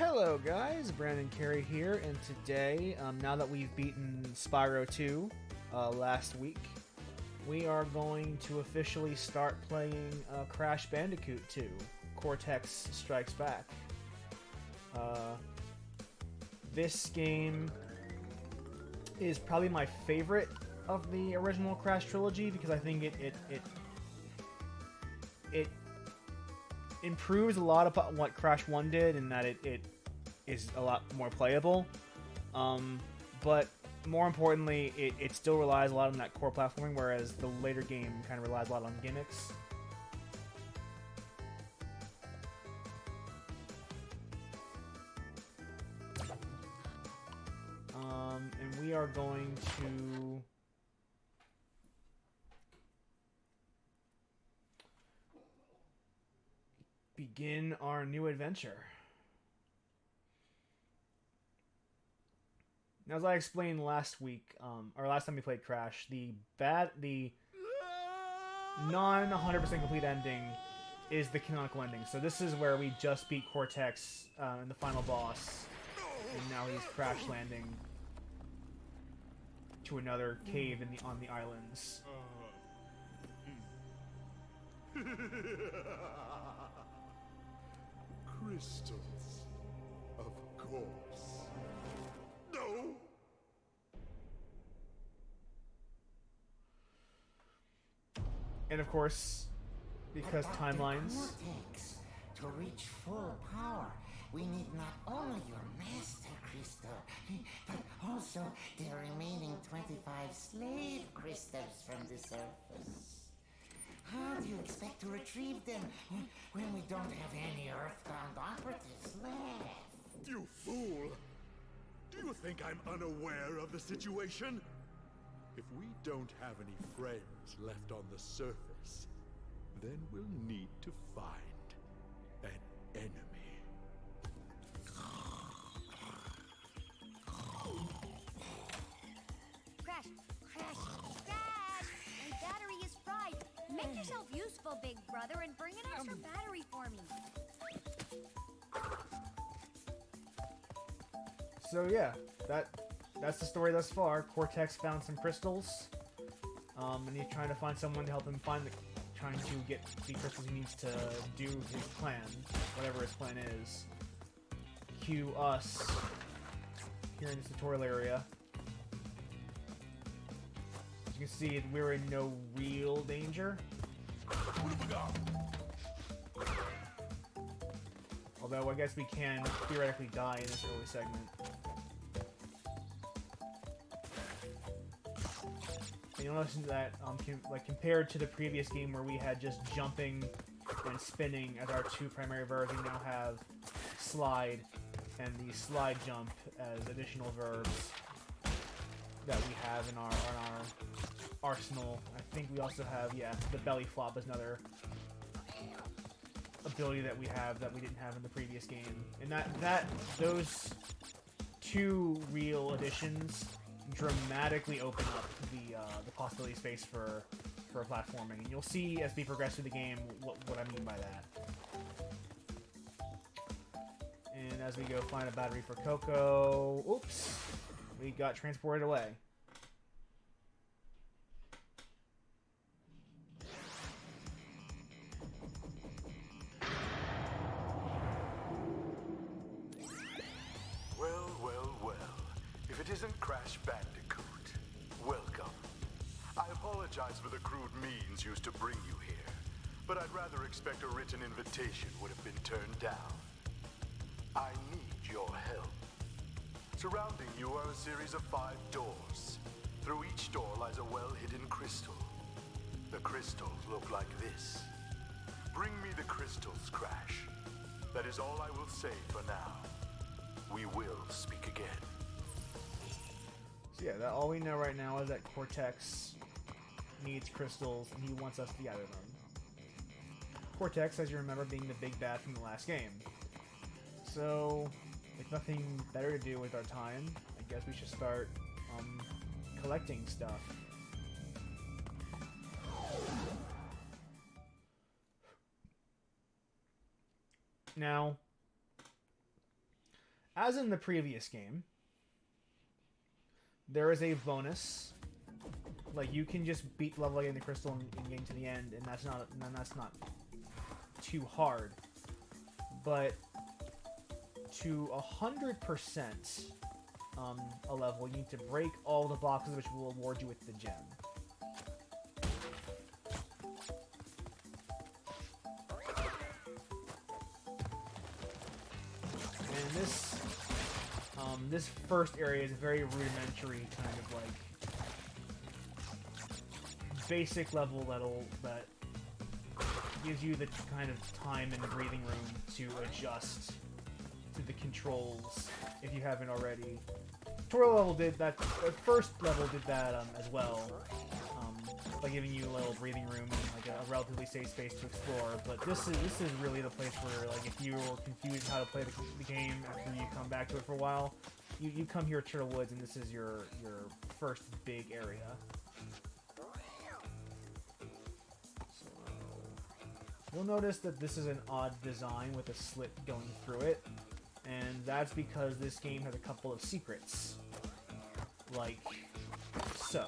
Hello guys, Brandon Carey here, and today, now that we've beaten Spyro 2 last week, we are going to officially start playing Crash Bandicoot 2, Cortex Strikes Back. This game is probably my favorite of the original Crash trilogy because I think it improves a lot of what Crash 1 did in that it is a lot more playable. But more importantly, it still relies a lot on that core platforming, whereas the later game kind of relies a lot on gimmicks. And we are going to begin our new adventure. Now, as I explained last week, or last time we played Crash, the non 100% complete ending is the canonical ending. So this is where we just beat Cortex in the final boss, and now he's crash landing to another cave on the islands. Crystals, of course. No! And of course, because timelines. Cortex, to reach full power, we need not only your master crystal, but also the remaining 25 slave crystals from the surface. How do you expect to retrieve them when we don't have any earthbound operatives left? You fool! Do you think I'm unaware of the situation? If we don't have any friends left on the surface, then we'll need to find an enemy. Crash! Dad! My battery is fried. Make yourself useful, big brother, and bring an extra battery for me. So yeah, that's the story thus far. Cortex found some crystals, and he's trying to find someone to help him trying to get the crystals he needs to do his plan, whatever his plan is. Cue us here in this tutorial area. As you can see, we're in no real danger. Although I guess we can theoretically die in this early segment. And you'll notice that, compared to the previous game where we had just jumping and spinning as our two primary verbs, we now have slide and the slide jump as additional verbs that we have in our arsenal. I think we also have, the belly flop is another ability that we have that we didn't have in the previous game. And those two real additions dramatically open up the possibility space for platforming. And you'll see as we progress through the game what I mean by that. And as we go find a battery for Coco, oops, we got transported away. Well. If it isn't Crash Bandicoot, welcome. I apologize for the crude means used to bring you here, but I'd rather expect a written invitation would have been turned down. I need your help. Surrounding you are a series of 5 doors. Through each door lies a well-hidden crystal. The crystals look like this. Bring me the crystals, Crash. That is all I will say for now. We will speak again. So yeah, all we know right now is that Cortex needs crystals and he wants us to gather them. Cortex, as you remember, being the big bad from the last game. So, with nothing better to do with our time, I guess we should start collecting stuff. Now, as in the previous game, there is a bonus. Like, you can just beat level getting the crystal and getting to the end, and that's not too hard. But to 100% a level, you need to break all the boxes, which will award you with the gem. And this first area is a very rudimentary kind of like basic level that gives you the kind of time and breathing room to adjust to the controls if you haven't already. Tutorial level did that. The first level did that as well, by giving you a little breathing room and like a relatively safe space to explore. But this is really the place where, like, if you were confused how to play the game after you come back to it for a while, you come here to Turtle Woods, and this is your first big area. So you'll notice that this is an odd design with a slit going through it. And that's because this game has a couple of secrets. Like so.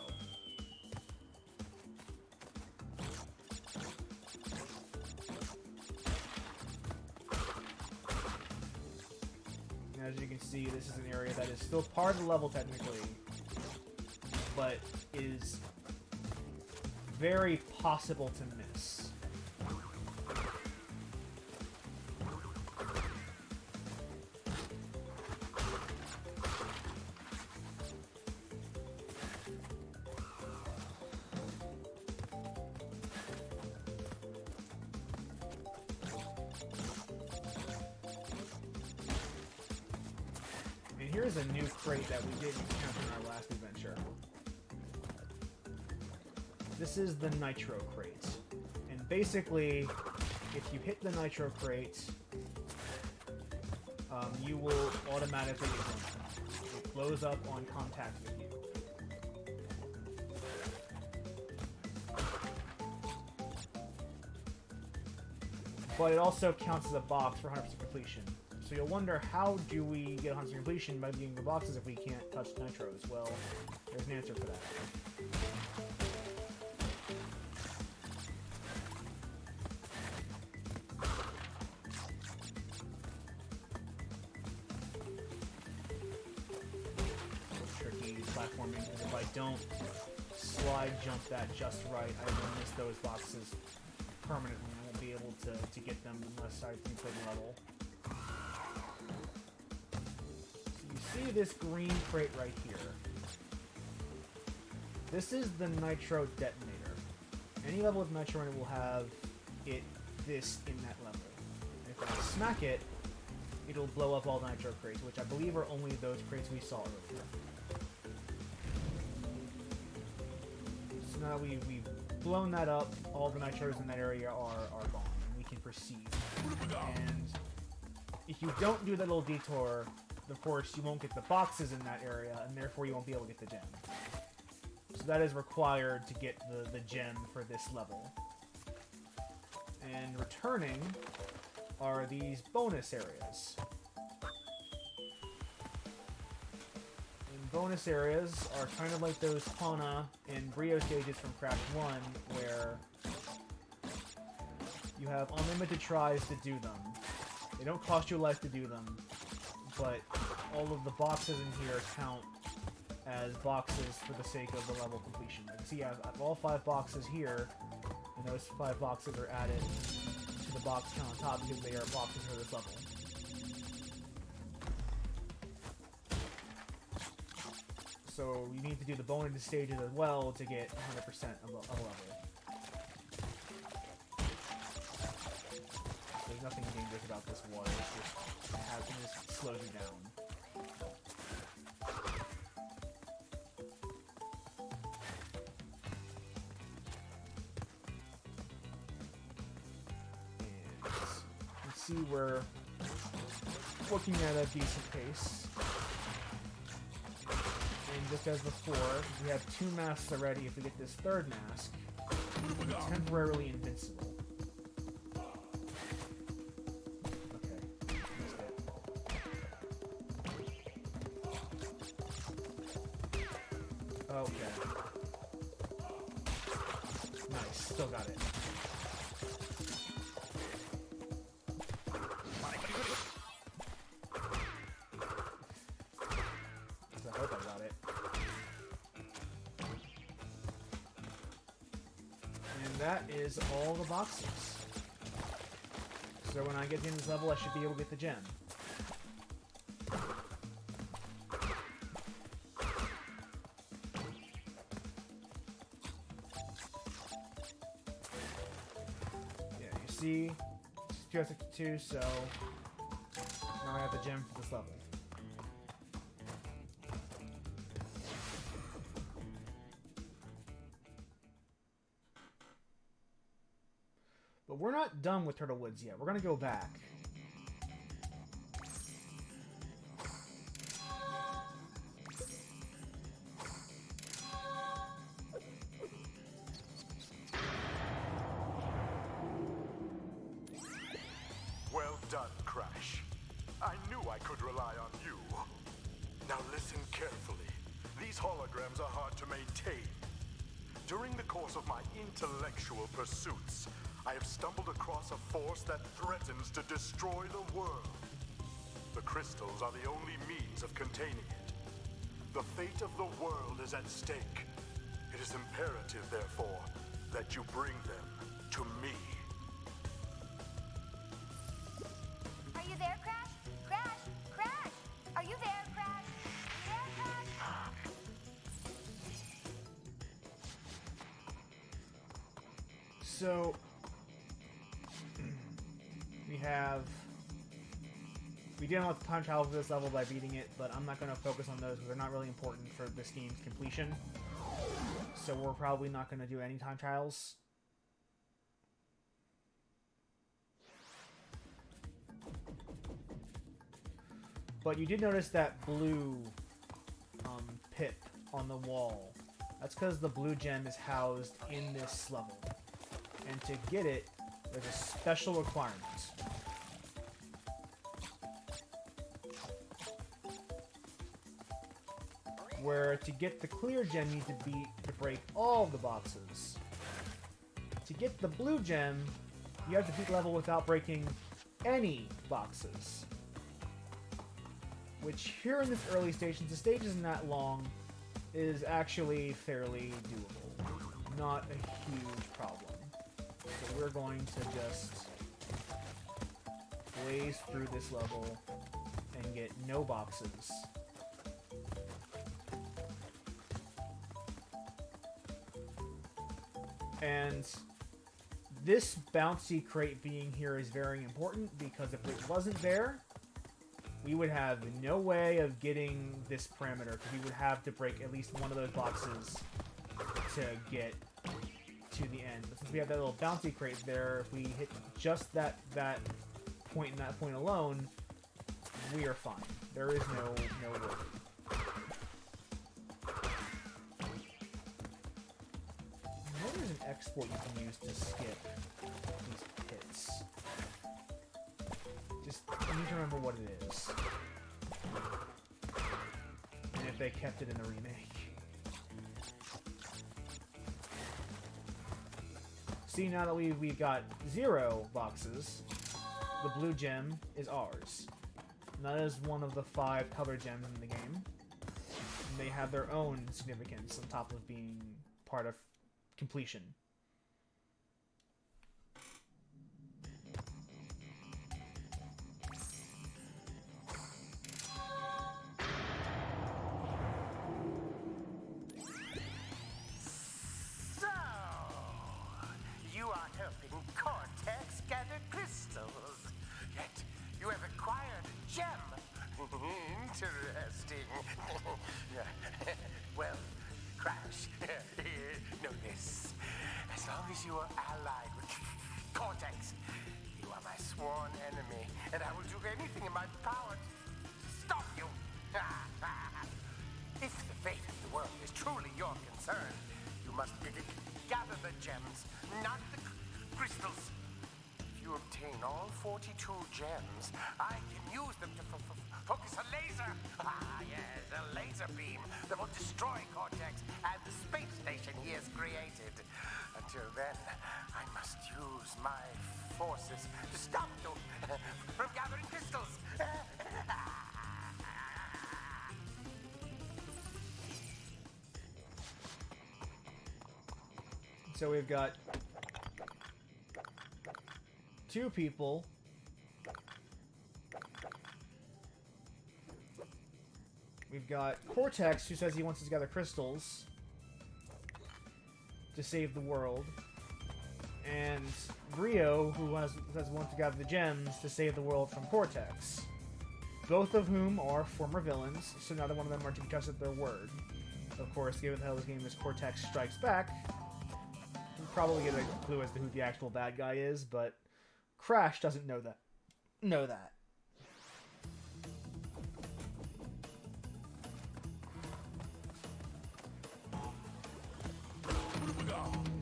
And as you can see, this is an area that is still part of the level technically, but is very possible to miss. Here's a new crate that we didn't encounter in our last adventure. This is the Nitro crate. And basically, if you hit the Nitro crate, you will automatically get one. It blows up on contact with you. But it also counts as a box for 100% completion. So you'll wonder, how do we get 100% completion by getting the boxes if we can't touch nitros? Well, there's an answer for that. Tricky platforming, because if I don't slide jump that just right, I will miss those boxes permanently. I won't be able to get them unless I complete the level. See this green crate right here. This is the nitro detonator. Any level with nitro in it will have this in that level. And if I smack it, it'll blow up all the nitro crates, which I believe are only those crates we saw earlier. So now we've blown that up, all the nitros in that area are gone, and we can proceed. And if you don't do that little detour, of course, you won't get the boxes in that area, and therefore you won't be able to get the gem. So that is required to get the gem for this level. And returning are these bonus areas. And bonus areas are kind of like those Fauna and Brio stages from Crash 1, where you have unlimited tries to do them. They don't cost you life to do them, but all of the boxes in here count as boxes for the sake of the level completion. You can see I have all 5 boxes here, and those 5 boxes are added to the box count on top because they are boxes for this level. So you need to do the bonus stages as well to get 100% of a level. There's nothing dangerous about this water, it just slows you down. See, we're looking at a decent pace. And just as before, we have 2 masks already. If we get this 3rd mask, we'll be temporarily invincible. Okay, missed it. Okay. Nice. Still got it. I hope I got it. And that is all the boxes. So when I get to the end of this level, I should be able to get the gem. Yeah, you see, it's 262, so now I have the gem for this level. But we're not done with Turtle Woods yet. We're gonna go back. Well done, Crash. I knew I could rely on you. Now listen carefully. These holograms are hard to maintain. During the course of my intellectual pursuits, I have stumbled across a force that threatens to destroy the world. The crystals are the only means of containing it. The fate of the world is at stake. It is imperative, therefore, that you bring them to me. Are you there, Crash? Crash! Crash! Are you there, Crash? You there, Crash? So we did unlock the time travel for this level by beating it, but I'm not going to focus on those because they're not really important for this game's completion. So we're probably not going to do any time trials. But you did notice that blue pip on the wall. That's because the blue gem is housed in this level. And to get it, there's a special requirement. Where to get the clear gem, you need to break all of the boxes. To get the blue gem, you have to beat the level without breaking any boxes. Which here in this early stage, since the stage isn't that long, is actually fairly doable. Not a huge problem. So we're going to just blaze through this level and get no boxes. And this bouncy crate being here is very important because if it wasn't there, we would have no way of getting this parameter because we would have to break at least one of those boxes to get to the end. But since we have that little bouncy crate there, if we hit just that point and that point alone, we are fine. There is no worry. I know there's an export you can use to skip these pits. Just I need to remember what it is. And if they kept it in the remake. See, now that we've got 0 boxes, the blue gem is ours. And that is one of the 5 color gems in the game. And they have their own significance on top of being part of completion. So, you are helping Cortex gather crystals. Yet, you have acquired a gem. Interesting. Well, Crash, know this. As long as you are allied with Cortex, you are my sworn enemy, and I will do anything in my power to stop you. If the fate of the world is truly your concern, you must gather the gems, not the crystals. If you obtain all 42 gems, I can use them to focus a laser. Yes, a laser beam that will destroy Cortex boxes to stop you from gathering crystals. So we've got 2 people. We've got Cortex, who says he wants to gather crystals to save the world. And Rio, who says he wants to gather the gems to save the world from Cortex. Both of whom are former villains, so neither one of them are to be trusted their word. Of course, given how this game is Cortex Strikes Back, you probably get a clue as to who the actual bad guy is, but Crash doesn't know that.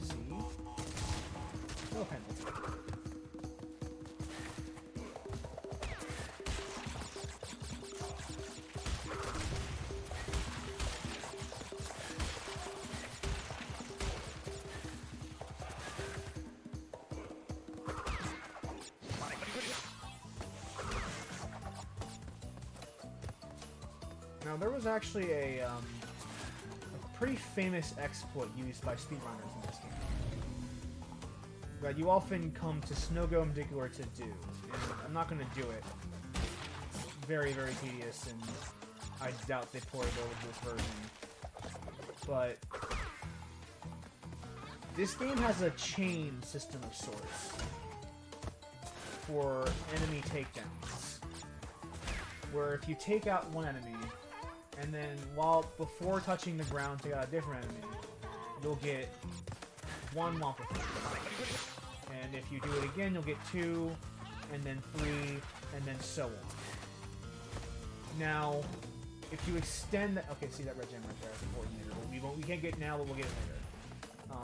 See? No penalty. Now, there was actually a pretty famous exploit used by speedrunners in this game that you often come to Snowgo in particular to do, and I'm not going to do it. It's very, very tedious, and I doubt they ported it over to this version. But this game has a chain system of sorts for enemy takedowns, where if you take out one enemy, and then before touching the ground take out a different enemy, you'll get 1 Wumpa Fruit. And if you do it again, you'll get 2, and then 3, and then so on. Now, if you extend that... Okay, see that red gem right there? That's important later. We can't get it now, but we'll get it later.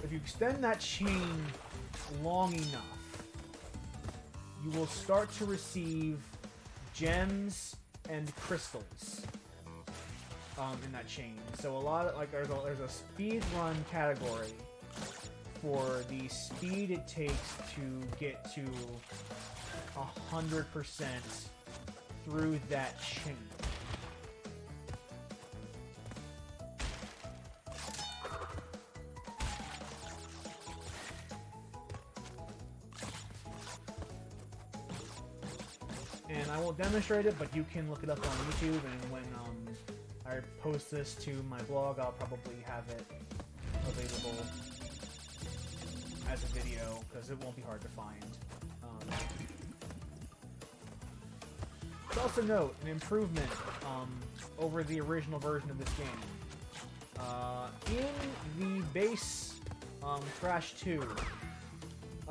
If you extend that chain long enough, you will start to receive gems and crystals in that chain. So a lot of there's a speed run category for the speed it takes to get to 100% through that chain. And I won't demonstrate it, but you can look it up on YouTube, and when I post this to my blog, I'll probably have it available as a video, because it won't be hard to find. But also note, an improvement over the original version of this game. In the base Crash 2,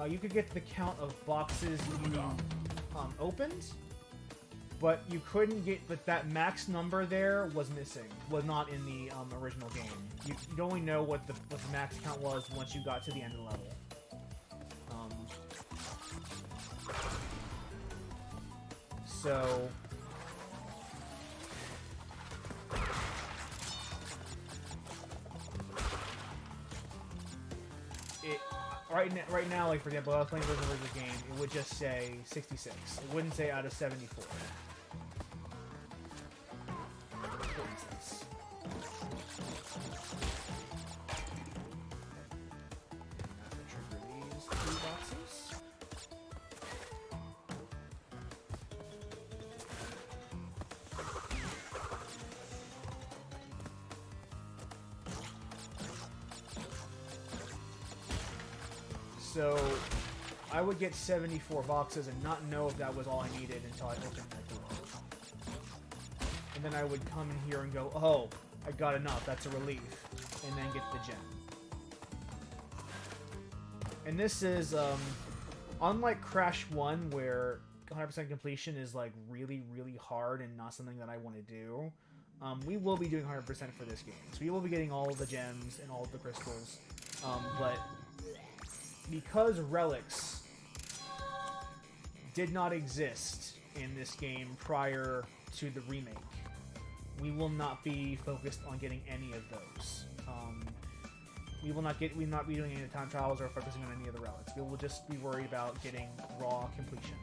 you could get the count of boxes you opened, but you couldn't get, but that max number there was missing, was not in the original game. You'd only know what the max count was once you got to the end of the level. So right now, like for example, I was playing version of the game, it would just say 66. It wouldn't say out of 74. For instance. Trigger these 2 boxes. So I would get 74 boxes and not know if that was all I needed until I opened that door. And then I would come in here and go, oh, I got enough, that's a relief, and then get the gem. And this is, unlike Crash 1, where 100% completion is like really, really hard and not something that I want to do, we will be doing 100% for this game. So we will be getting all of the gems and all of the crystals, but because relics did not exist in this game prior to the remake, we will not be focused on getting any of those. We will not be doing any time trials or focusing on any of the relics. We will just be worried about getting raw completion.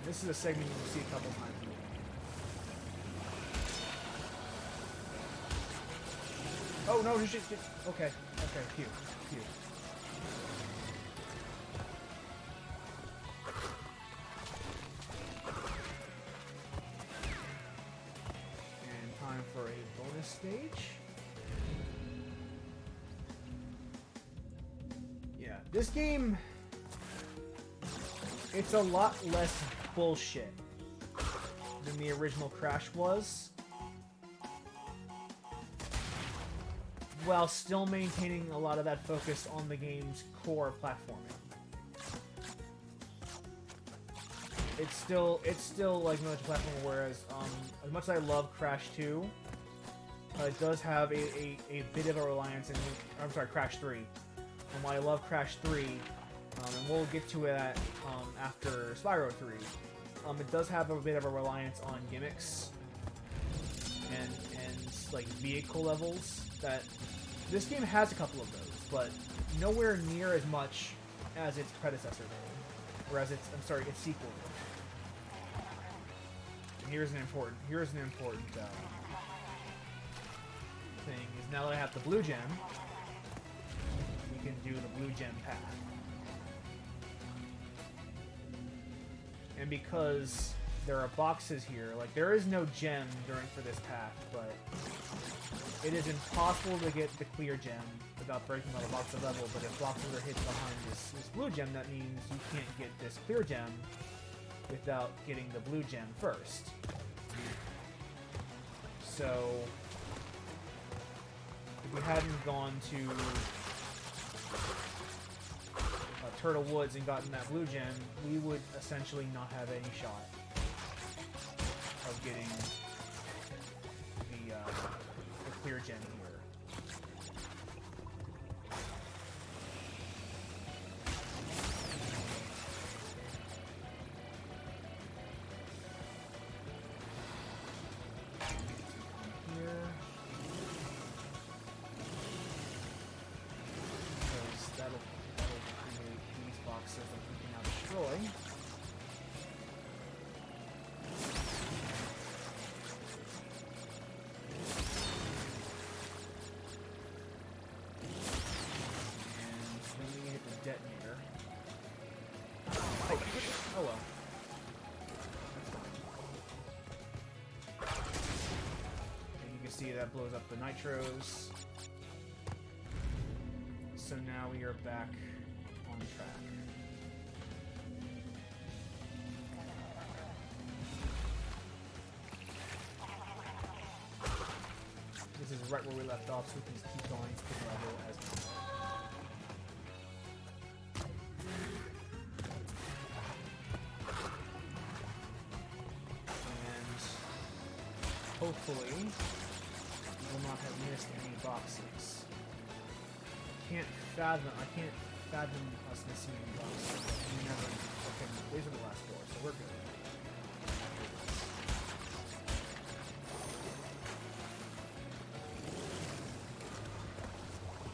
This is a segment you'll see a couple times in the game. Oh no, you should. Okay, phew. And time for a bonus stage. Yeah, this game. It's a lot less bullshit than the original Crash was, while still maintaining a lot of that focus on the game's core platforming. It's still like much platforming, whereas as much as I love Crash 2, it does have a bit of a reliance in Crash 3. And while I love Crash 3, and we'll get to it after Spyro 3. It does have a bit of a reliance on gimmicks and like vehicle levels. That this game has a couple of those, but nowhere near as much as its predecessor did, or as its sequel did. And here's an important thing: is now that I have the blue gem, we can do the blue gem path. And because there are boxes here, like there is no gem for this path, but it is impossible to get the clear gem without breaking out a box of level. But if boxes are hidden behind this blue gem, that means you can't get this clear gem without getting the blue gem first. So if we hadn't gone to Turtle Woods and gotten that blue gem, we would essentially not have any shot of getting the clear gem here. Detonator. Oh well. And you can see that blows up the nitros. So now we are back on track. This is right where we left off, so we can just keep going to the level as normal. Hopefully, we will not have missed any boxes. I can't fathom us missing any boxes. We never. Okay, these are the last four, so we're good.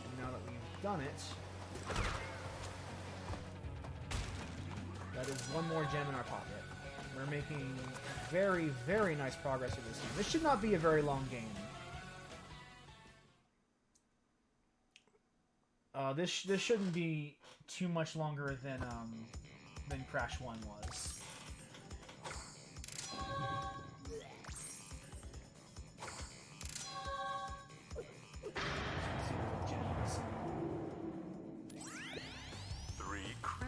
And now that we've done it, that is one more gem in our pocket. We're making very, very nice progress with this game. This should not be a very long game. This shouldn't be too much longer than Crash 1 was.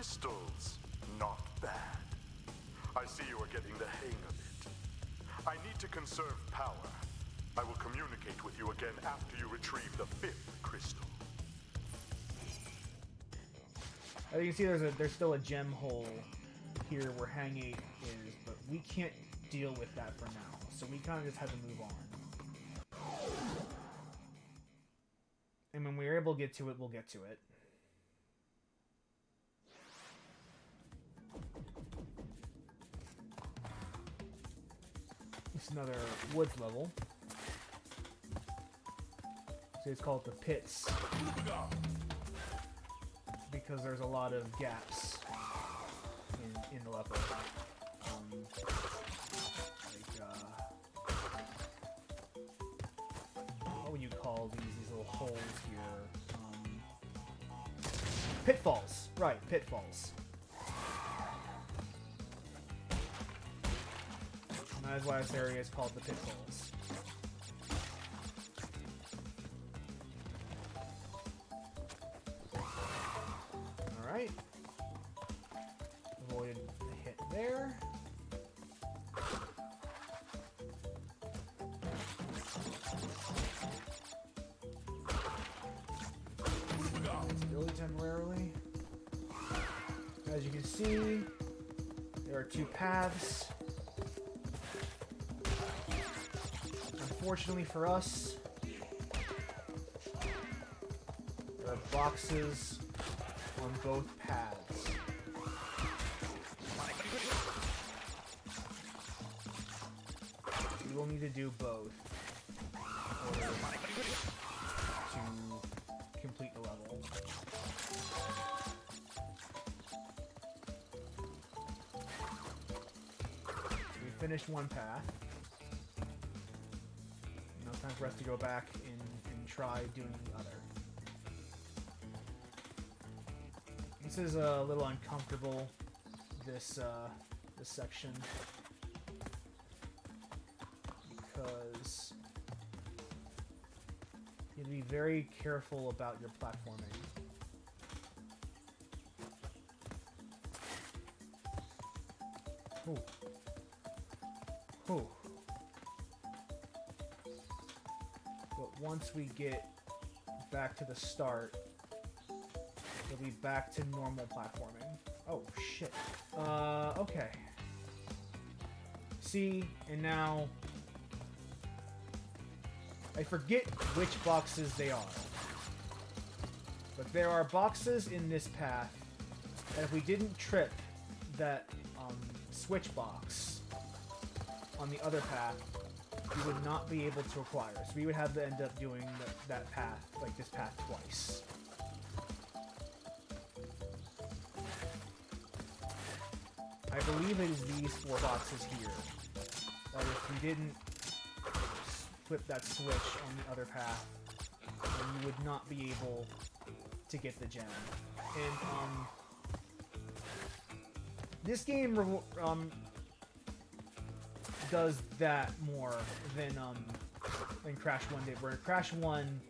Crystals, not bad. I see you are getting the hang of it. I need to conserve power. I will communicate with you again after you retrieve the 5th crystal. As you can see, there's still a gem hole here where Hang 8 is, but we can't deal with that for now, so we kind of just have to move on. And when we're able to get to it, we'll get to it. It's another woods level. So it's called the pits because there's a lot of gaps in the level. What would you call these little holes here? Pitfalls, right? Pitfalls. And that is why this area is called the pitfalls. Alright. Avoided the hit there. Stability temporarily. As you can see, there are 2 paths. Unfortunately for us, there are boxes on both paths. You will need to do both in order to complete the level. So we finished one path. Now it's time for us to go back and try doing the other. This is a little uncomfortable, this section, because you have to be very careful about your platforming. Ooh. Ooh. But once we get back to the start, we'll be back to normal platforming. Oh, shit. Okay. See, and now I forget which boxes they are. But there are boxes in this path that if we didn't trip that switch box on the other path, we would not be able to acquire. So we would have to end up doing that path, like this path, twice. I believe it is these 4 boxes here that if we didn't flip that switch on the other path, then you would not be able to get the gem. And this game does that more than Crash 1 did. Where in Crash 1,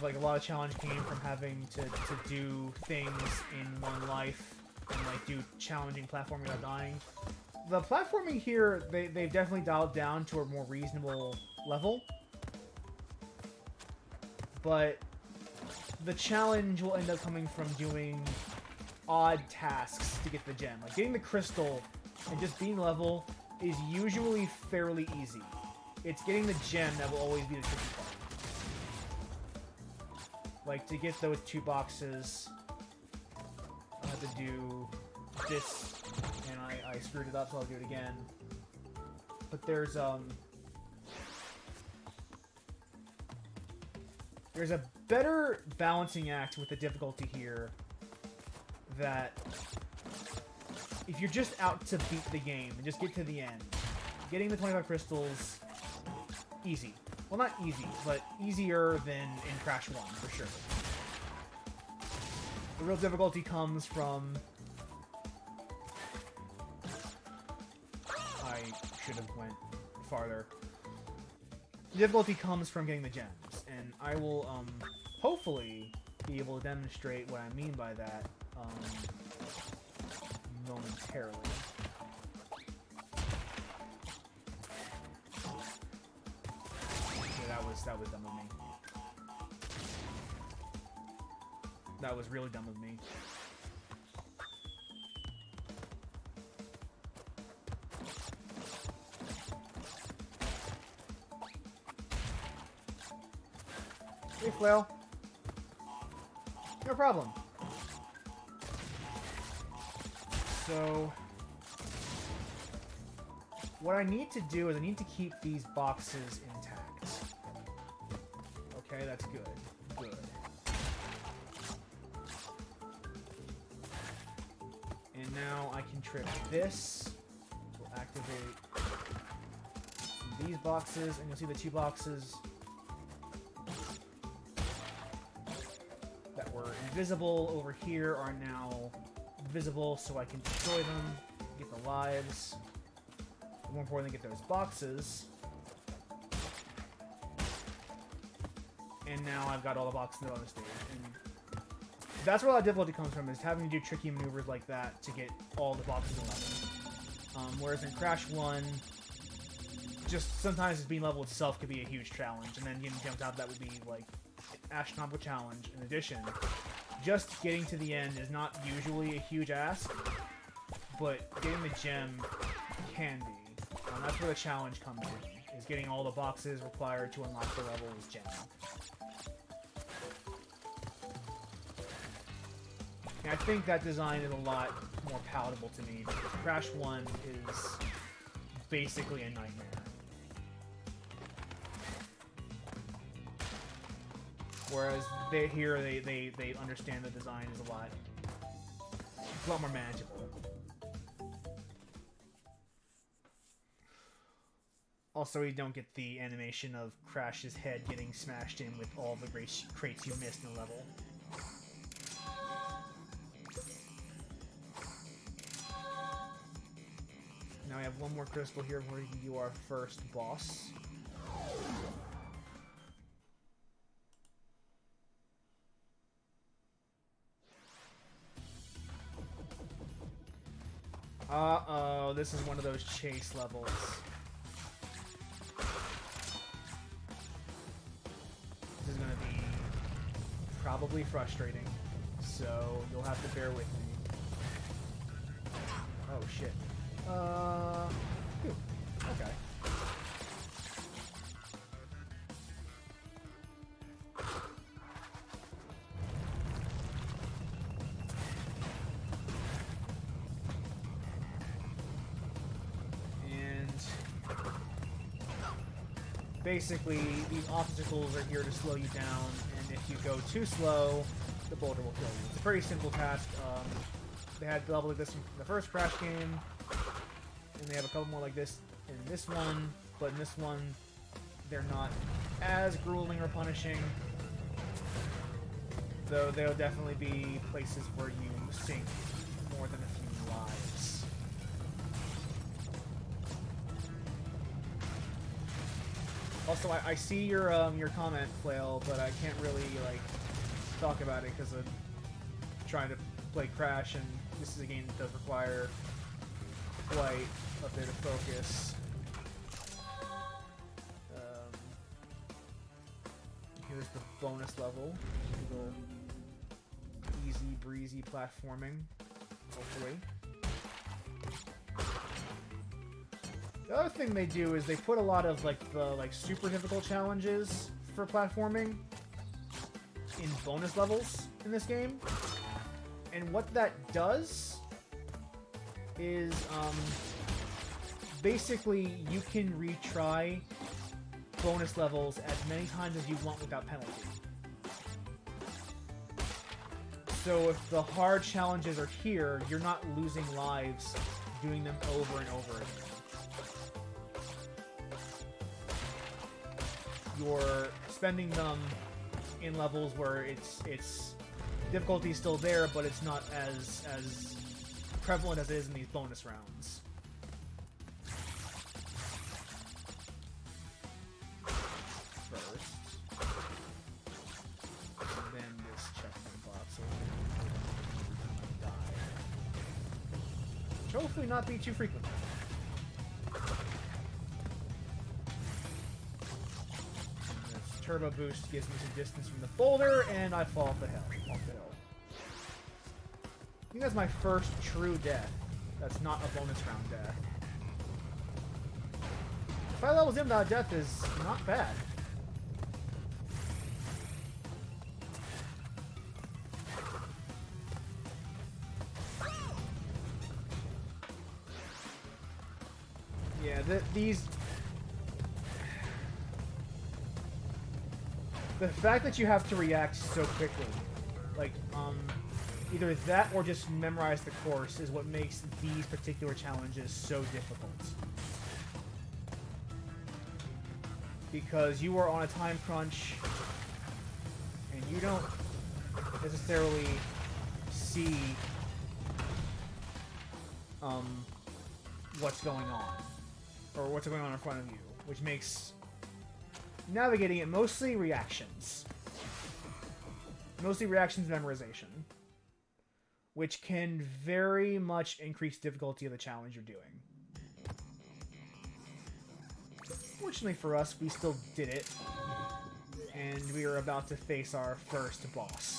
like a lot of challenge came from having to do things in one life and like do challenging platforming without dying. The platforming here, they've definitely dialed down to a more reasonable level, but the challenge will end up coming from doing odd tasks to get the gem. Like getting the crystal and just being level is usually fairly easy. It's getting the gem that will always be the tricky part. Like to get those 2 boxes, I have to do this, and I screwed it up, so I'll do it again. But there's a better balancing act with the difficulty here that if you're just out to beat the game and just get to the end, getting the 25 crystals, easy. Well, not easy, but easier than in Crash 1, for sure. The real difficulty comes from... I should have went farther. The difficulty comes from getting the gems, and I will hopefully be able to demonstrate what I mean by that momentarily. Yeah, that was dumb of me. That was really dumb of me. Hey, Flail. No problem. So, what I need to do is I need to keep these boxes intact. Okay, that's good. Good. And now I can trip this. We'll activate these boxes, and you'll see the two boxes that were invisible over here are now visible, so I can destroy them, get the lives. More importantly, get those boxes. And now I've got all the boxes in the bonus stage. And that's where a lot of difficulty comes from, is having to do tricky maneuvers like that to get all the boxes in level. Whereas in Crash 1, just sometimes just being level itself could be a huge challenge, and then getting on top of that would be like an astronomical challenge. In addition, just getting to the end is not usually a huge ask, but getting the gem can be. That's where the challenge comes in, is getting all the boxes required to unlock the level's gem. And I think that design is a lot more palatable to me, because Crash 1 is basically a nightmare. Whereas they understand the design is a lot more manageable. Also, you don't get the animation of Crash's head getting smashed in with all the crates you missed in the level. Now we have one more crystal here where we can do our first boss. Uh-oh, this is one of those chase levels. This is gonna be probably frustrating, so you'll have to bear with me. Oh shit. Phew. Okay. Basically, these obstacles are here to slow you down, and if you go too slow, the boulder will kill you. It's a pretty simple task. They had a level like this in the first Crash game, and they have a couple more like this in this one, but in this one, they're not as grueling or punishing, though there'll definitely be places where you sink more than a few lives. Also, I see your comment, Flail, but I can't really like talk about it because I'm trying to play Crash, and this is a game that does require quite a bit of focus. Here's the bonus level, the easy breezy platforming, hopefully. The other thing they do is they put a lot of the super difficult challenges for platforming in bonus levels in this game. And what that does is basically you can retry bonus levels as many times as you want without penalty. So if the hard challenges are here, you're not losing lives doing them over and over again. You're spending them in levels where it's difficulty is still there, but it's not as prevalent as it is in these bonus rounds. First, and then this checkpoint box. which hopefully not be too frequent. This turbo boost gives me some distance from the boulder, and I fall off the hill. I think that's my first true death. That's not a bonus round death. 5 levels in without death is not bad. Yeah, the fact that you have to react so quickly, like, either that or just memorize the course is what makes these particular challenges so difficult. Because you are on a time crunch, and you don't necessarily see, what's going on. Or what's going on in front of you, which makes navigating it mostly reactions. Mostly reactions memorization. Which can very much increase difficulty of the challenge you're doing. Fortunately for us, we still did it. And we are about to face our first boss.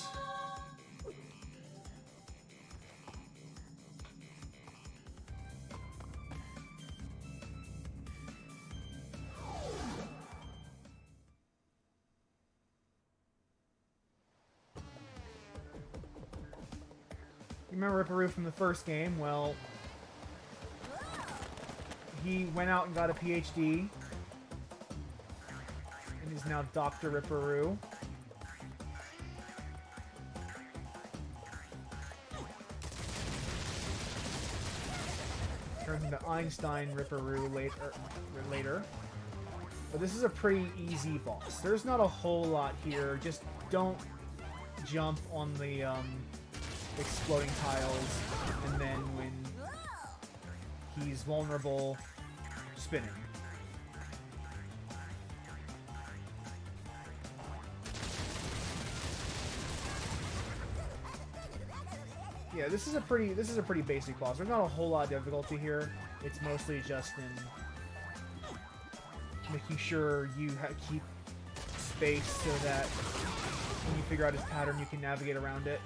You remember Ripperoo from the first game? Well, he went out and got a PhD, and is now Dr. Ripperoo. Turns into Einstein Ripperoo later. But this is a pretty easy boss. There's not a whole lot here. Just don't jump on the exploding tiles, and then when he's vulnerable, spinning. Yeah, this is a pretty basic boss. There's not a whole lot of difficulty here. It's mostly just in making sure you keep space so that when you figure out his pattern, you can navigate around it.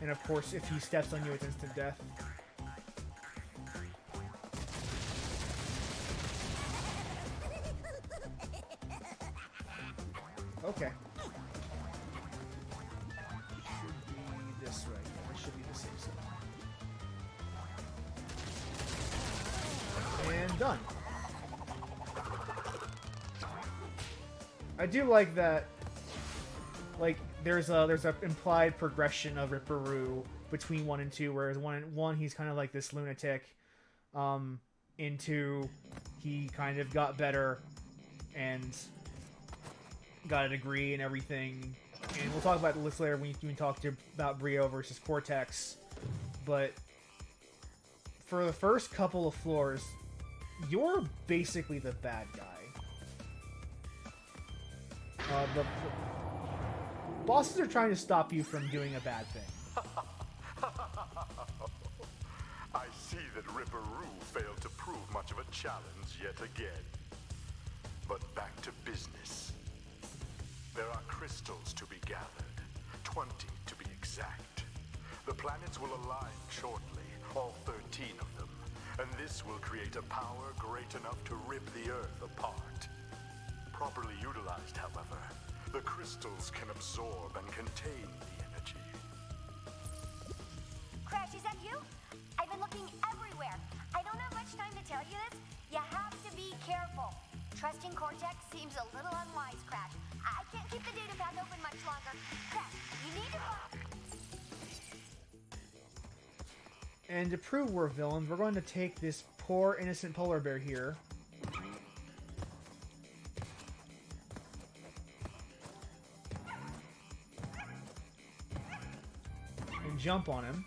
And of course, if he steps on you, it's instant death. Okay. Should be this right here. It should be the safe zone. And done. I do like that. Like, there's a implied progression of Ripperoo between 1 and 2, whereas 1 he's kind of like this lunatic. In 2, he kind of got better and got a degree and everything. And we'll talk about this later when we talk about Brio versus Cortex. But for the first couple of floors, you're basically the bad guy. The bosses are trying to stop you from doing a bad thing. I see that Ripperoo failed to prove much of a challenge yet again. But back to business. There are crystals to be gathered, 20 to be exact. The planets will align shortly, all 13 of them, and this will create a power great enough to rip the Earth apart. Properly utilized, however, the crystals can absorb and contain the energy. Crash, is that you? I've been looking everywhere. I don't have much time to tell you this. You have to be careful. Trusting Cortex seems a little unwise, Crash. I can't keep the data path open much longer. Crash, you need to... And to prove we're villains, we're going to take this poor innocent polar bear here. And jump on him.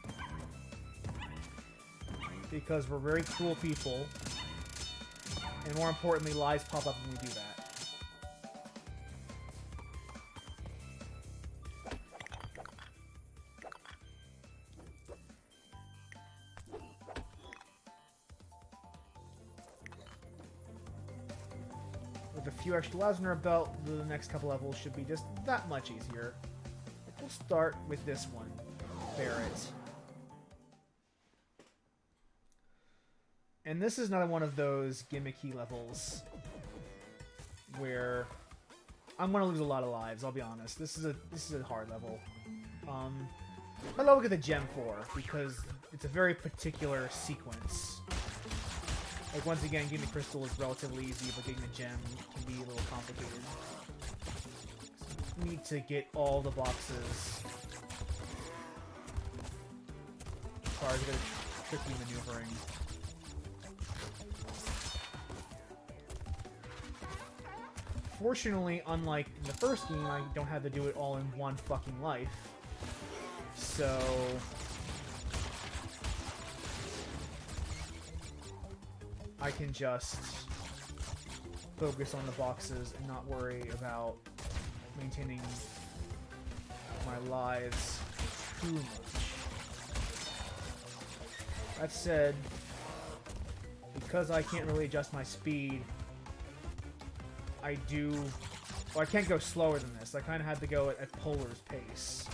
Because we're very cool people. And more importantly, lies pop up when we do that. few extra lives in our belt, the next couple levels should be just that much easier. We'll start with this one, Barrett. And this is another one of those gimmicky levels where I'm gonna lose a lot of lives. I'll be honest. This is a hard level. I love to get the gem for because it's a very particular sequence. Like once again, getting the crystal is relatively easy, but getting the gem can be a little complicated. You need to get all the boxes. Requires a bit of tricky maneuvering. Fortunately, unlike in the first game, I don't have to do it all in one fucking life. So... I can just focus on the boxes and not worry about maintaining my lives too much. That said, because I can't really adjust my speed, I can't go slower than this. I kind of had to go at Polar's pace.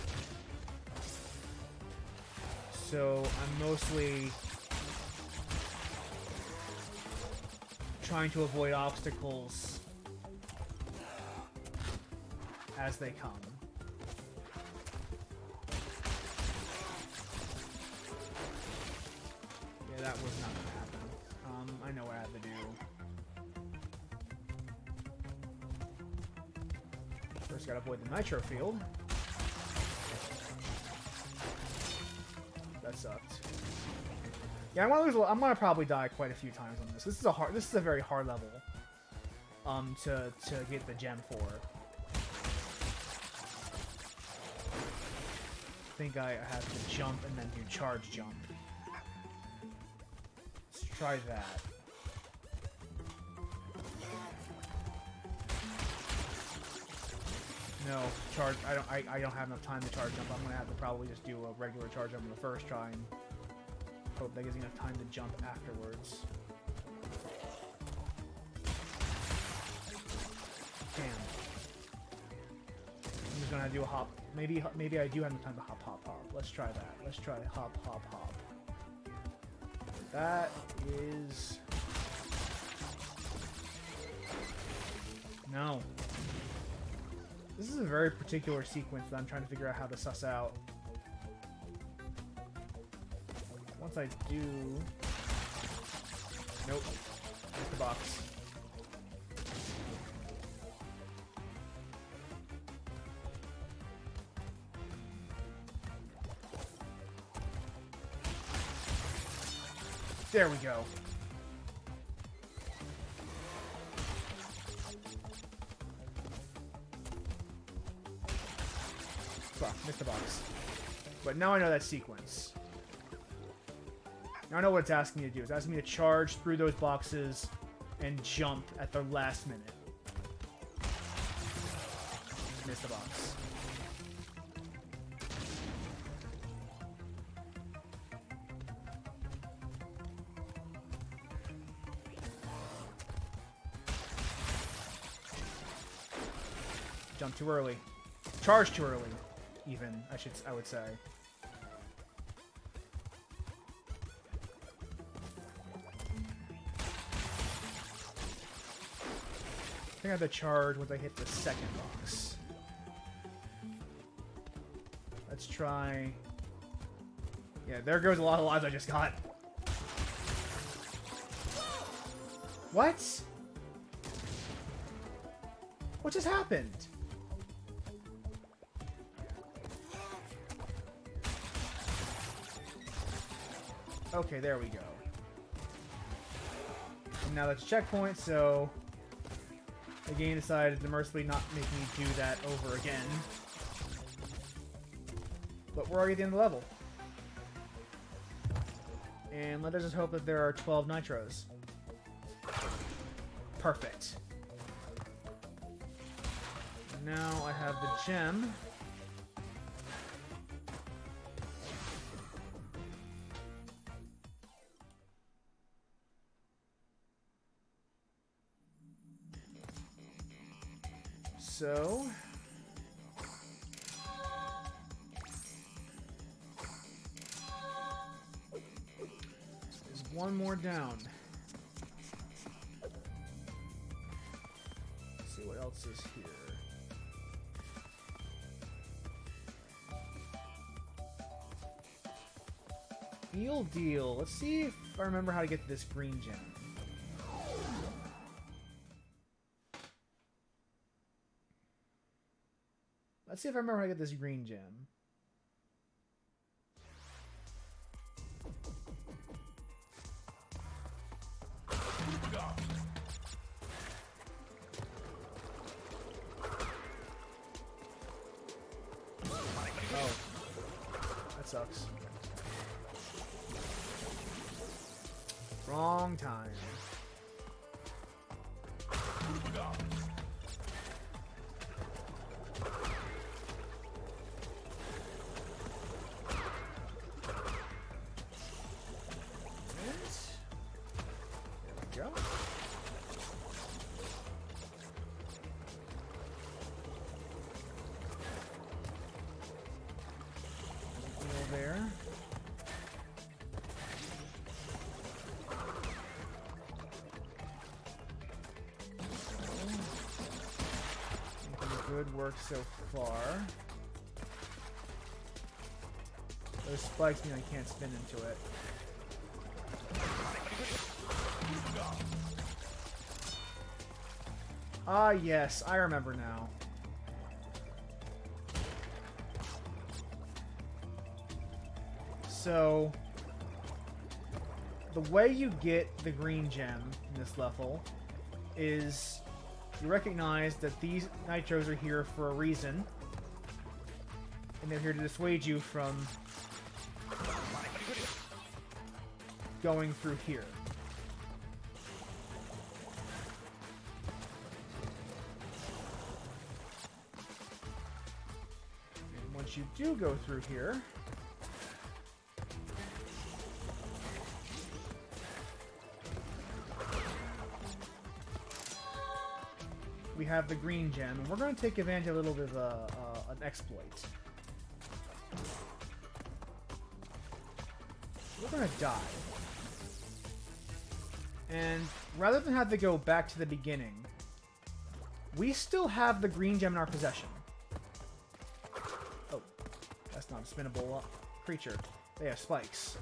So I'm mostly trying to avoid obstacles as they come. Yeah, that was not gonna happen. I know what I have to do. First, gotta avoid the nitro field. That sucked. Yeah, I'm gonna probably die quite a few times on this. This is a very hard level. To get the gem for. I think I have to jump and then do charge jump. Let's try that. No, charge. I don't have enough time to charge jump. I'm gonna have to probably just do a regular charge jump on the first try and hope that gives me enough time to jump afterwards. Damn. I'm just gonna do a hop. Maybe I do have enough time to hop, hop, hop. Let's try that. Let's try hop, hop, hop. That is... No. This is a very particular sequence that I'm trying to figure out how to suss out. Once I do... Nope. Hit the box. There we go. Fuck, missed the box. But now I know that sequence. Now I know what it's asking me to do. It's asking me to charge through those boxes and jump at the last minute. Missed the box. Jump too early. Charge too early, even, I would say. I think I have to charge once I hit the second box. Let's try... Yeah, there goes a lot of lives I just got. What? What just happened? Okay, there we go. And now that's a checkpoint, so the game decided to mercifully not make me do that over again. But we're already at the end of the level. And let us just hope that there are 12 nitros. Perfect. Now I have the gem. So... there's one more down. Let's see what else is here. Deal. Let's see if I remember how to get to this green gem. Let's see if I remember how to get this green gem. Oh. That sucks. Wrong time. There we go. There. Good work so far. Those spikes mean I can't spin into it. Ah, yes, I remember now. So, the way you get the green gem in this level is you recognize that these nitros are here for a reason, and they're here to dissuade you from going through here. And once you do go through here, we have the green gem, and we're going to take advantage of a little bit of an exploit. We're going to die. And rather than have to go back to the beginning, we still have the green gem in our possession. Oh, that's not a spinnable creature. They have spikes.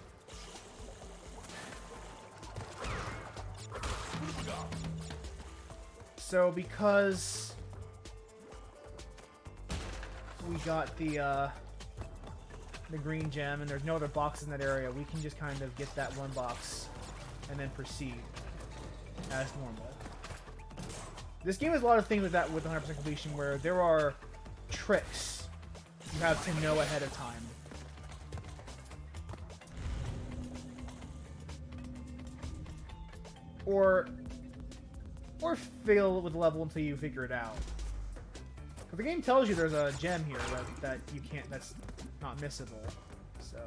So because we got the green gem and there's no other boxes in that area, we can just kind of get that one box and then proceed as normal. This game has a lot of things with that with 100% completion where there are tricks you have to know ahead of time. Or fail with the level until you figure it out. But the game tells you there's a gem here that you can't, that's not missable. So,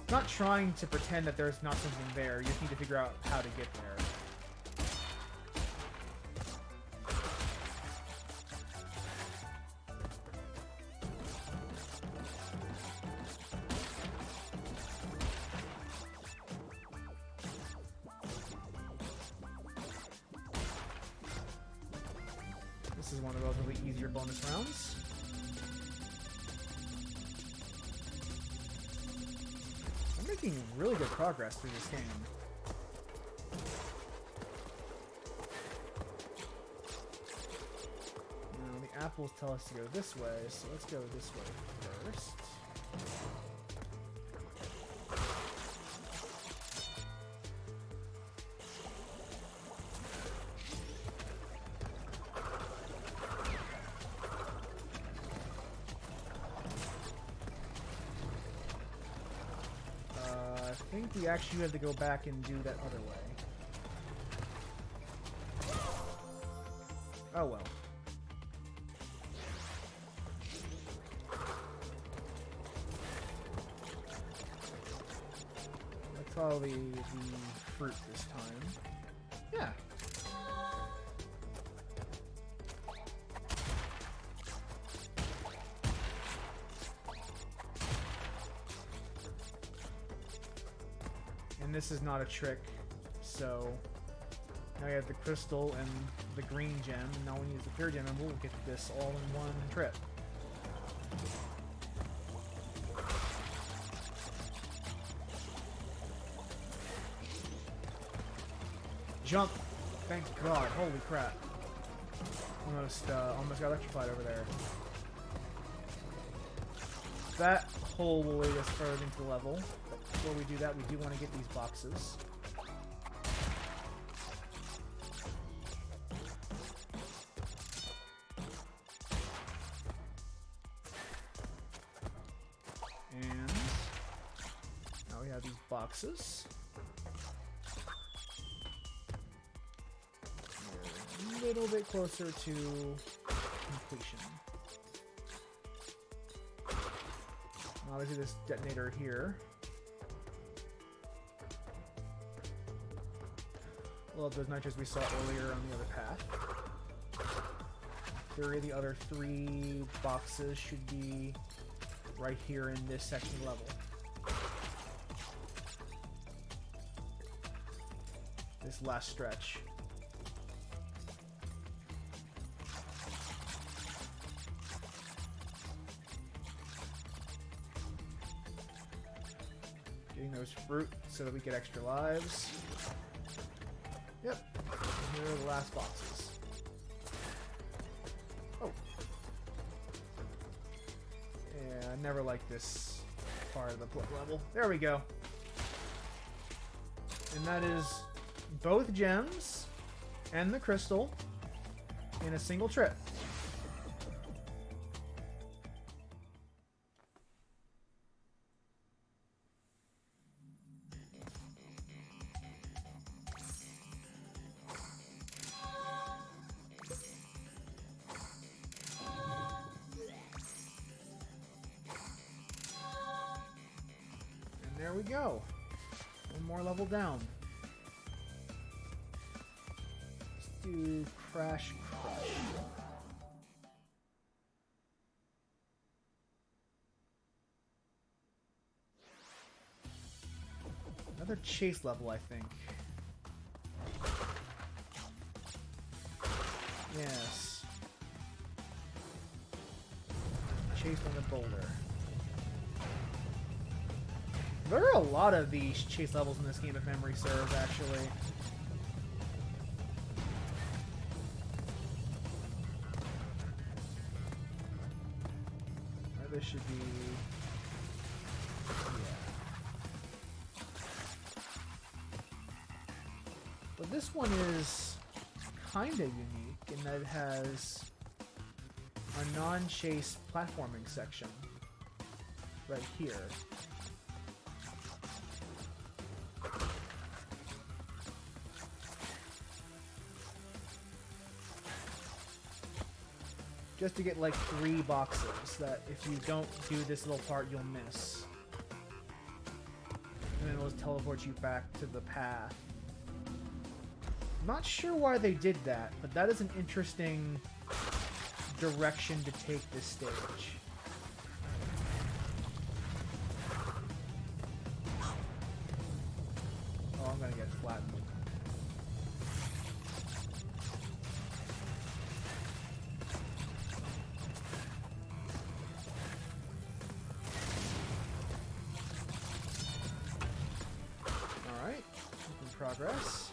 it's not trying to pretend that there's not something there. You just need to figure out how to get there. This is one of the relatively easier bonus rounds. I'm making really good progress through this game. Now, the apples tell us to go this way, so let's go this way first. I think we actually have to go back and do that other way. Oh well. Let's follow the fruit this time. Yeah. And this is not a trick, so now you have the crystal and the green gem, and now we use the pure gem, and we'll get this all in one trip. Jump! Thank God! Holy crap! Almost got electrified over there. That hole will lead us further into the level. But before we do that, we do want to get these boxes. And now we have these boxes. We're a little bit closer to completion. Obviously, this detonator here. Well, those nitrics we saw earlier on the other path. Three of the other 3 boxes should be right here in this section level. This last stretch. Getting those fruit so that we get extra lives. Yep. And here are the last boxes. Oh. Yeah, I never liked this part of the level. There we go. And that is both gems and the crystal in a single trip. There we go. One more level down. Let's do Crash. Another chase level, I think. Yes. Chase on the boulder. There are a lot of these chase levels in this game, if memory serves, actually. This should be... yeah. But this one is kind of unique in that it has a non-chase platforming section right here. Just to get like 3 boxes that if you don't do this little part, you'll miss. And then it'll just teleport you back to the path. Not sure why they did that, but that is an interesting direction to take this stage. Oh, I'm gonna get flattened. Alright, making progress.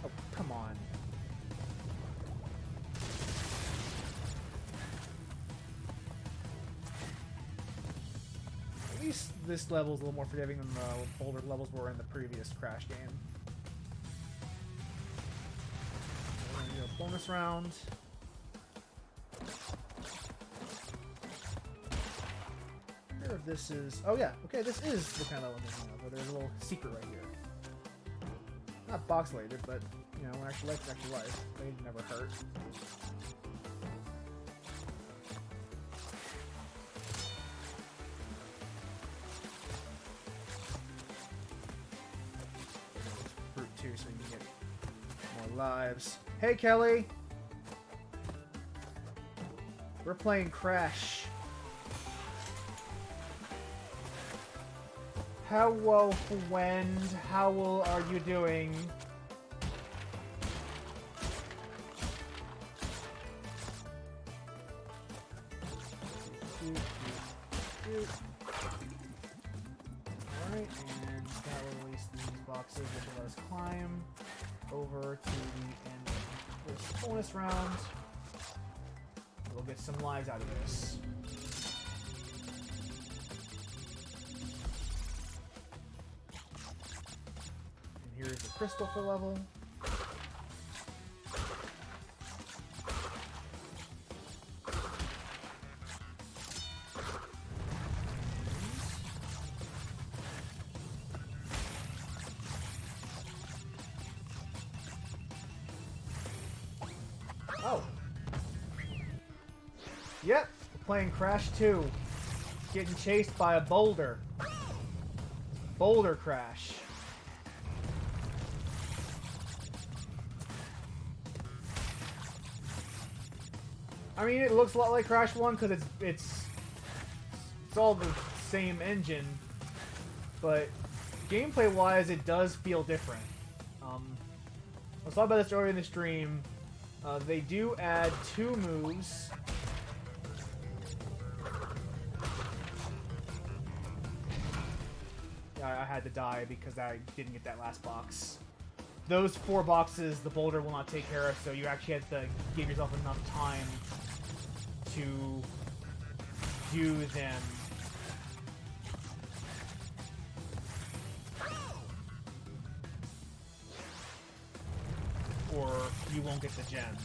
Oh, come on. At least this level is a little more forgiving than the older levels were in the previous Crash game. We're gonna do a bonus round. If this is... oh yeah, okay, this is the kind of level I'm thinking of, where there's a little secret right here. Not box-related, but, you know, extra life is extra life. They never hurt. Fruit too, so you can get more lives. Hey, Kelly! We're playing Crash. Hello, friend. How are you doing? Alright, and that will release these boxes, which will let us climb over to the end of this bonus round. We'll get some lives out of this. And here's the crystal for level. Oh. Yep, we're playing Crash 2. Getting chased by a boulder. Boulder Crash. I mean, it looks a lot like Crash 1 because it's all the same engine, but gameplay-wise, it does feel different. I was talking about this earlier in the stream. They do add 2 moves. I had to die because I didn't get that last box. Those 4 boxes the boulder will not take care of, so you actually have to give yourself enough time to do them. Or you won't get the gem.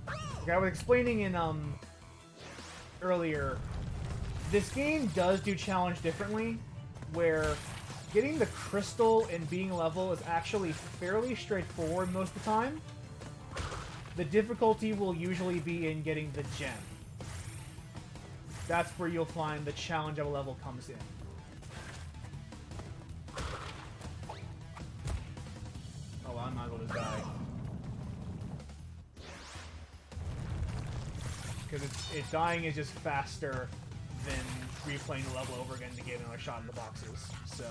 Like I was explaining in earlier, this game does do challenge differently, where getting the crystal and being level is actually fairly straightforward most of the time. The difficulty will usually be in getting the gem. That's where you'll find the challenge of a level comes in. Oh, well, I'm not able to die. Because dying is just faster than replaying the level over again to get another shot in the boxes. So,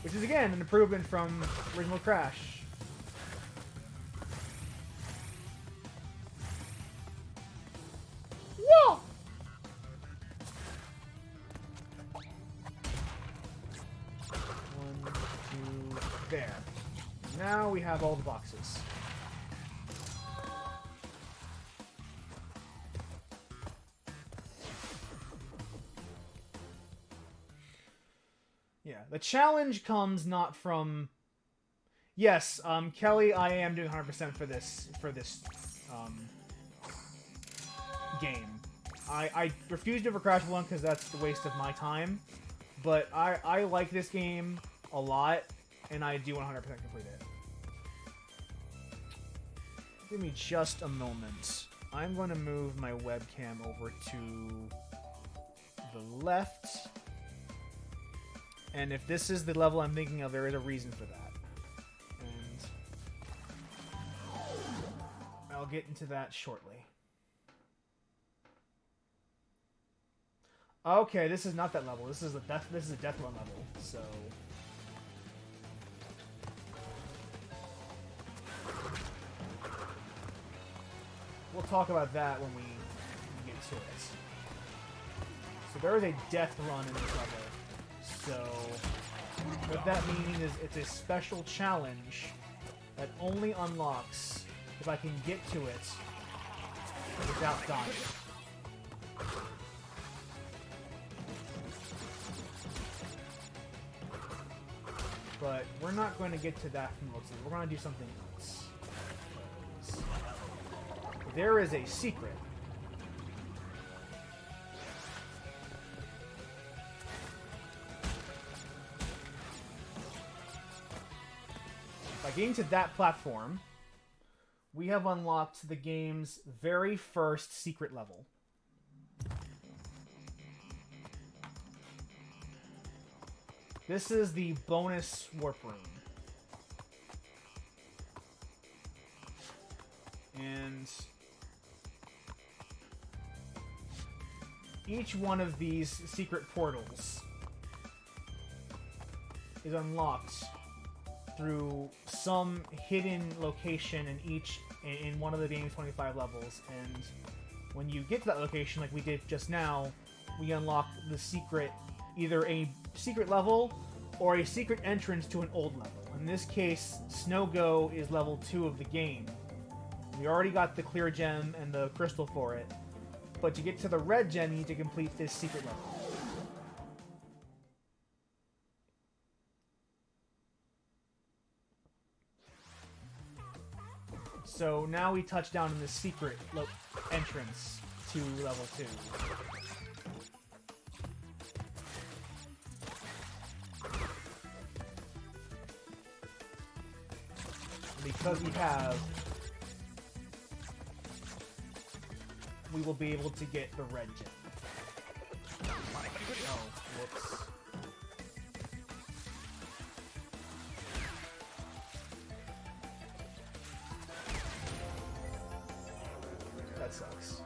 which is again an improvement from original Crash. Whoa! One, two, there. Now we have all the boxes. Yeah, the challenge comes not from... Yes, Kelly, I am doing 100% for this game. I refuse to for Crash 1 because that's the waste of my time, but I like this game a lot, and I do 100% complete it. Give me just a moment. I'm going to move my webcam over to the left. And if this is the level I'm thinking of, there is a reason for that. And I'll get into that shortly. Okay, this is not that level. This is a death run level. So we'll talk about that when we get to it. So there is a death run in this level. So, what that means is it's a special challenge that only unlocks if I can get to it without dying. But we're not going to get to that from looks. We're going to do something else. There is a secret. By getting to that platform, we have unlocked the game's very first secret level. This is the bonus warp room. And each one of these secret portals is unlocked through some hidden location in one of the game's 25 levels, and when you get to that location, like we did just now, we unlock the secret, either a secret level or a secret entrance to an old level. In this case, Snow Go is level 2 of the game. We already got the clear gem and the crystal for it, but to get to the red gem, you need to complete this secret level. So now we touch down in the secret entrance to level 2. Because we will be able to get the red gem. Oh, whoops. That sucks.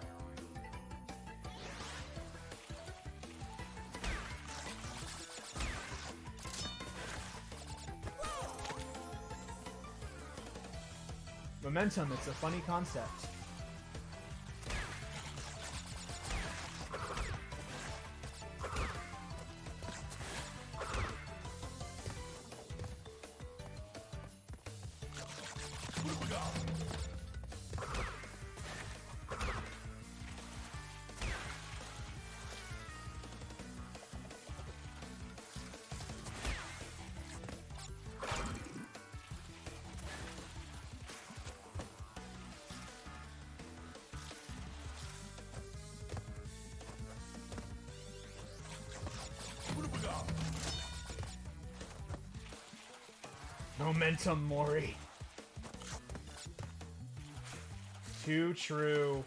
Momentum, it's a funny concept. Momentum, Mori. Too true.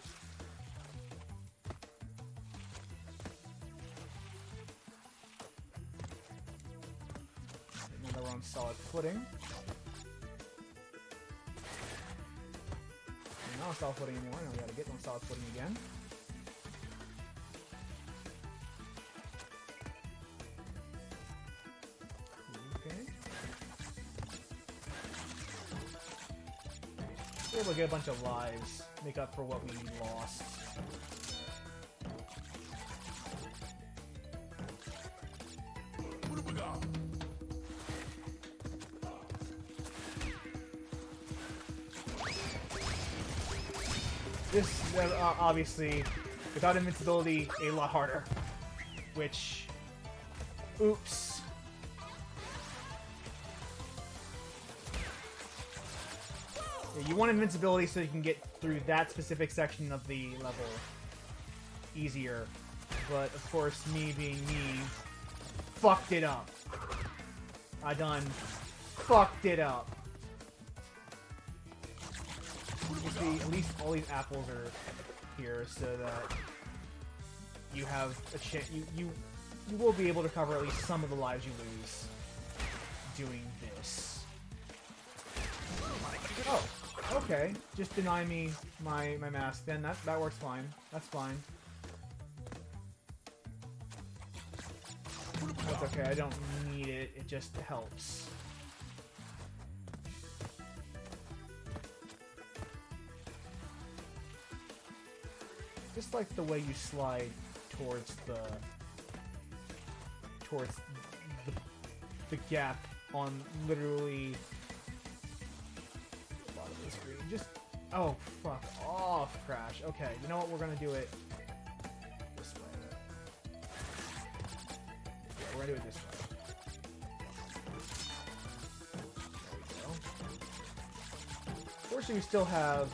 Now that we're on solid footing. We're not on solid footing anymore. Now we gotta get on solid footing again. We'll get a bunch of lives, make up for what we lost. This, obviously, without invincibility, a lot harder. Which, oops. You want invincibility so you can get through that specific section of the level easier. But, of course, me being me, fucked it up. I done fucked it up. You see, at least all these apples are here so that you have a chance. You will be able to cover at least some of the lives you lose doing this. Oh. Okay, just deny me my mask then. That works fine. That's fine. That's okay, I don't need it. It just helps. Just like the way you slide towards the gap on literally screen. Just, oh, fuck off, Crash. Okay, you know what? We're gonna do it this way. Yeah, we're gonna do it this way. There we go. Fortunately, we still have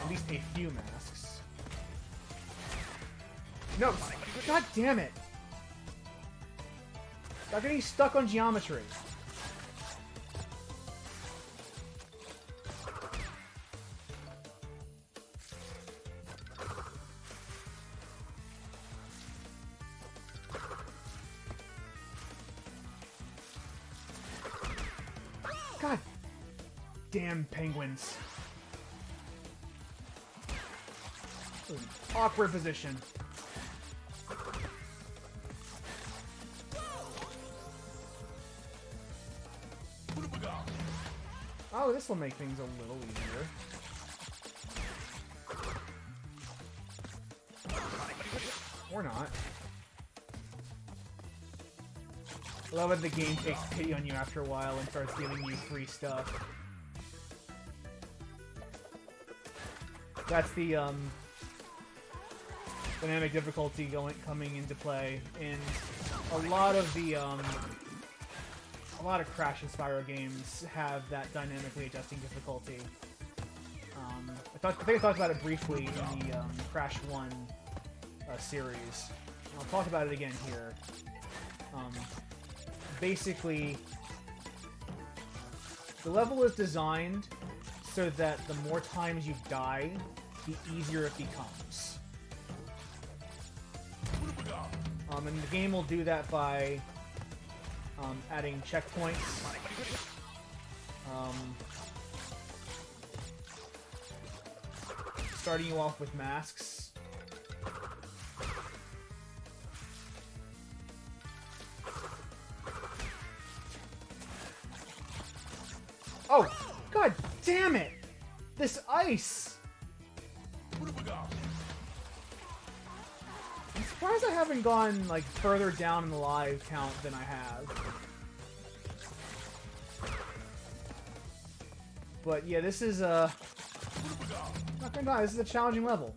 at least a few masks. No, god damn it! Stop getting stuck on geometry. God damn penguins. Awkward position. this will make things a little easier. Or not. I love that the game takes pity on you after a while and starts giving you free stuff. That's the dynamic difficulty coming into play in a lot of the Crash and Spyro games have that dynamically adjusting difficulty. I think I talked about it briefly in the Crash 1 series. And I'll talk about it again here. Basically, the level is designed so that the more times you die, the easier it becomes. And the game will do that by adding checkpoints. Starting you off with masks. Oh, god damn it! This ice! I'm surprised I haven't gone, like, further down in the live count than I have. But yeah, this is not gonna lie, this is a challenging level.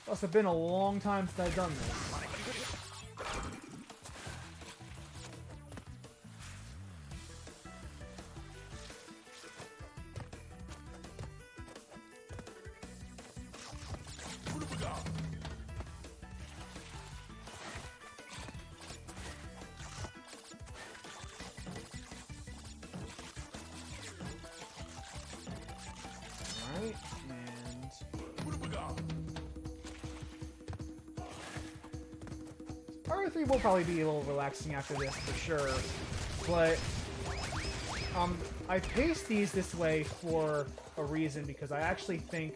Must have been a long time since I've done this. Spyro 3 will probably be a little relaxing after this, for sure. But, I paced these this way for a reason, because I actually think...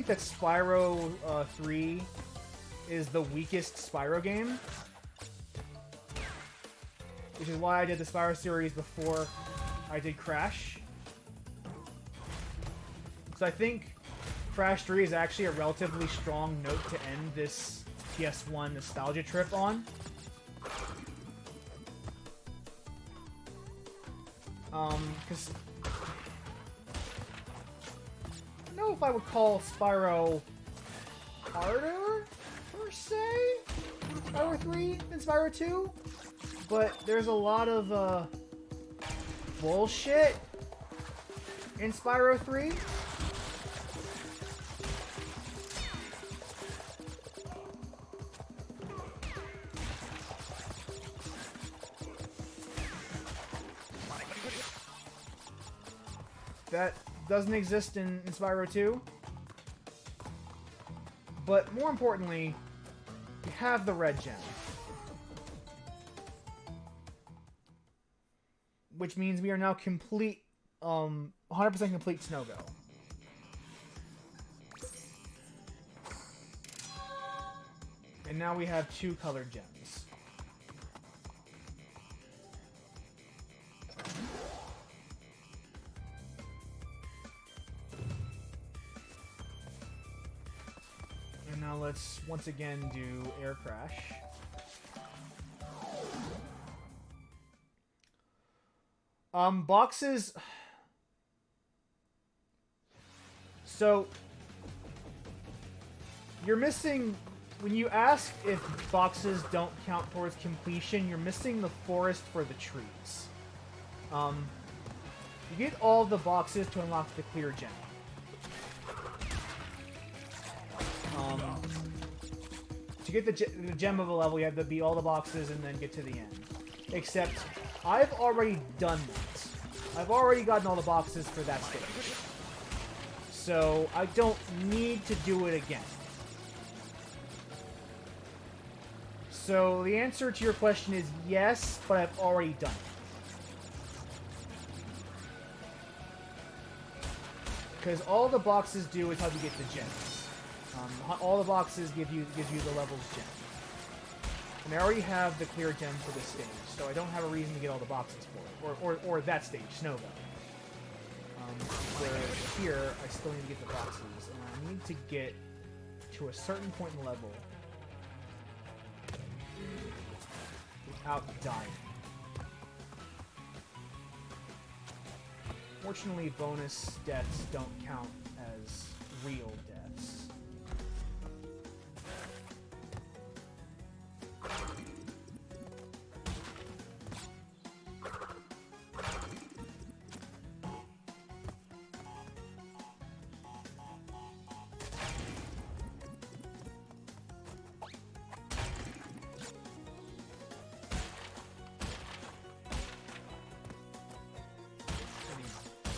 that Spyro 3 is the weakest Spyro game. Which is why I did the Spyro series before I did Crash. So I think Crash 3 is actually a relatively strong note to end this PS1 nostalgia trip on. Because I don't know if I would call Spyro harder, per se, Spyro 3 than Spyro 2, but there's a lot of bullshit in Spyro 3. That doesn't exist in Spyro 2. But more importantly, we have the red gem. Which means we are now complete, 100% complete Snowgo. And now we have 2 colored gems. And now let's once again do Air Crash. Boxes. So you're missing, when you ask if boxes don't count towards completion, you're missing the forest for the trees. You get all the boxes to unlock the clear gem. To get the gem of a level, you have to beat all the boxes and then get to the end. Except, I've already done that. I've already gotten all the boxes for that stage. So, I don't need to do it again. So, the answer to your question is yes, but I've already done it. Because all the boxes do is help you get the gems. All the boxes gives you the levels gem. And I already have the clear gem for this stage, so I don't have a reason to get all the boxes for it. Or that stage, Snowbell. Whereas here, I still need to get the boxes, and I need to get to a certain point in the level without dying. Fortunately, bonus deaths don't count as real deaths.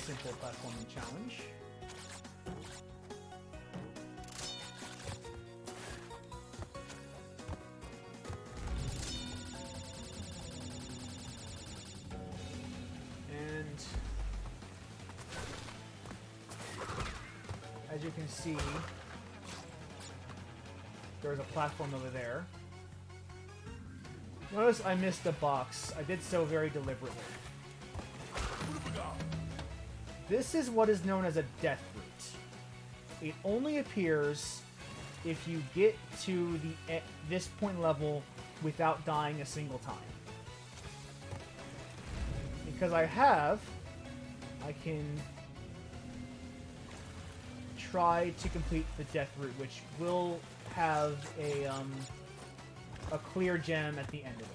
Simple platforming challenge. And as you can see, there's a platform over there. Notice I missed a box. I did so very deliberately. This is what is known as a death root. It only appears if you get to this point level without dying a single time. Because I can try to complete the death route, which will have a clear gem at the end of it.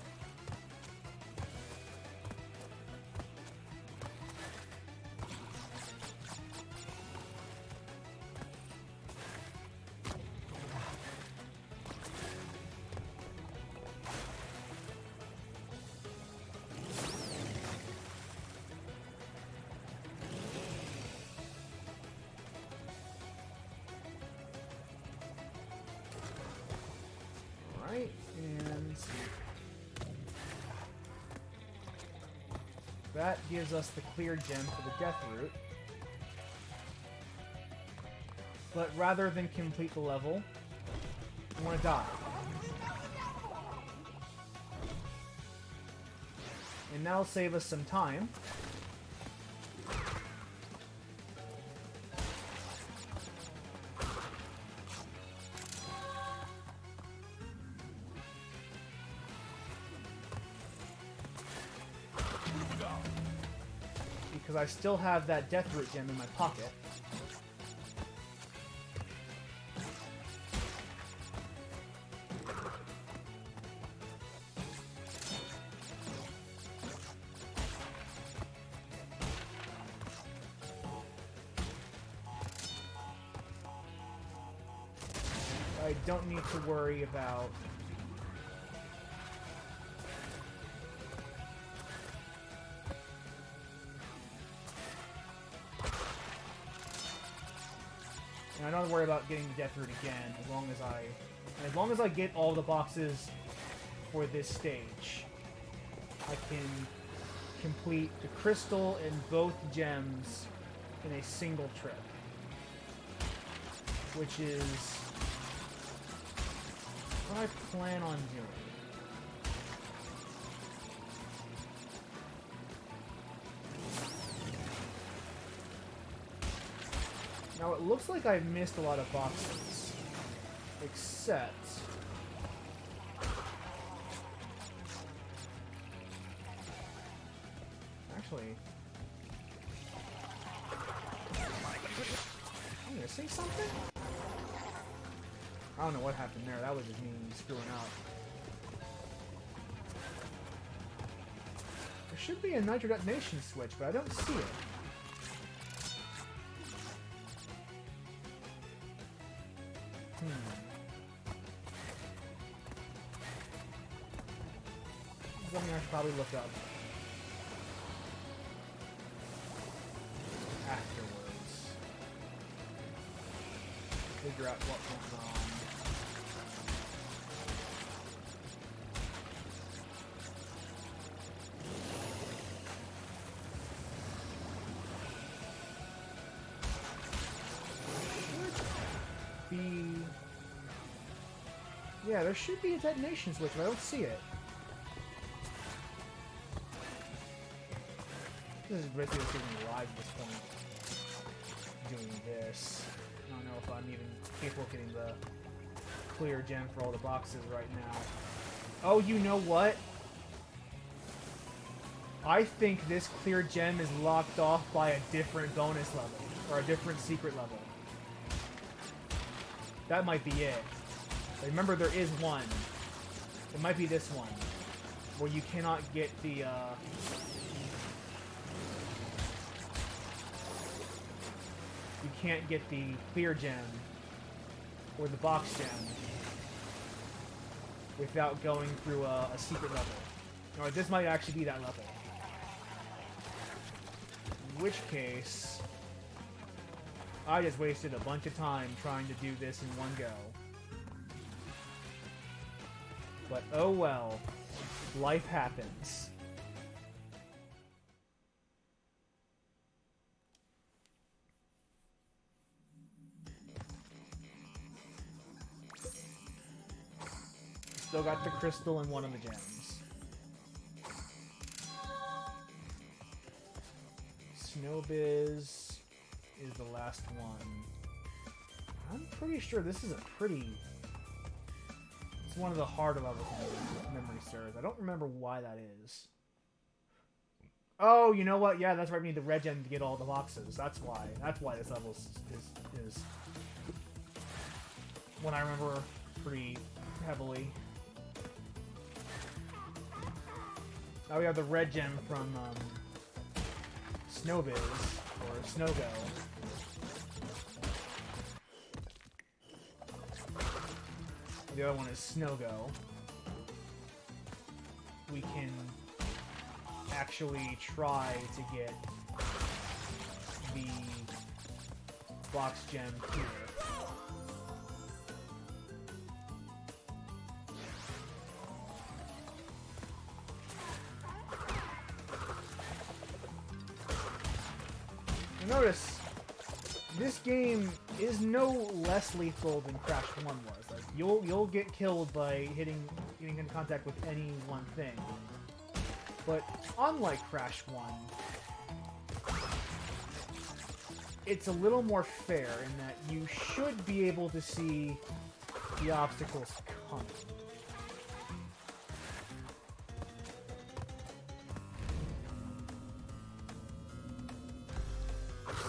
And that gives us the clear gem for the death route. But rather than complete the level, I want to die. And that'll save us some time. Because I still have that death root gem in my pocket. I don't need to worry about and I don't have to worry about getting the death root again as long as I get all the boxes for this stage. I can complete the crystal and both gems in a single trip, which is what I plan on doing. Now it looks like I've missed a lot of boxes, except actually, I'm missing something? I don't know what happened there. That was just me screwing out. There should be a nitro detonation switch, but I don't see it. Something I should probably look up afterwards. Figure out what went wrong. Should be Yeah, there should be a detonation switch, but I don't see it. This is basically just getting me live at this point. Doing this. I don't know if I'm even capable of getting the clear gem for all the boxes right now. Oh, you know what? I think this clear gem is locked off by a different bonus level. Or a different secret level. That might be it. Remember, there is one. It might be this one. Where you cannot get the, you can't get the clear gem. Or the box gem. Without going through a secret level. Or this might actually be that level. In which case, I just wasted a bunch of time trying to do this in one go. But oh well, life happens. Still got the crystal and one of the gems. Snowbiz is the last one. I'm pretty sure this is a pretty... It's one of the harder levels in memory serves. I don't remember why that is. Oh, you know what? Yeah, that's right. We need the red gem to get all the boxes. That's why. That's why this level is one I remember pretty heavily. Now we have the red gem from Snowbiz, or Snowgo. The other one is Snowgo. We can actually try to get the box gem here. Notice, this game is no less lethal than Crash 1 was. Like, you'll get killed by getting in contact with any one thing. But unlike Crash 1, it's a little more fair in that you should be able to see the obstacles coming.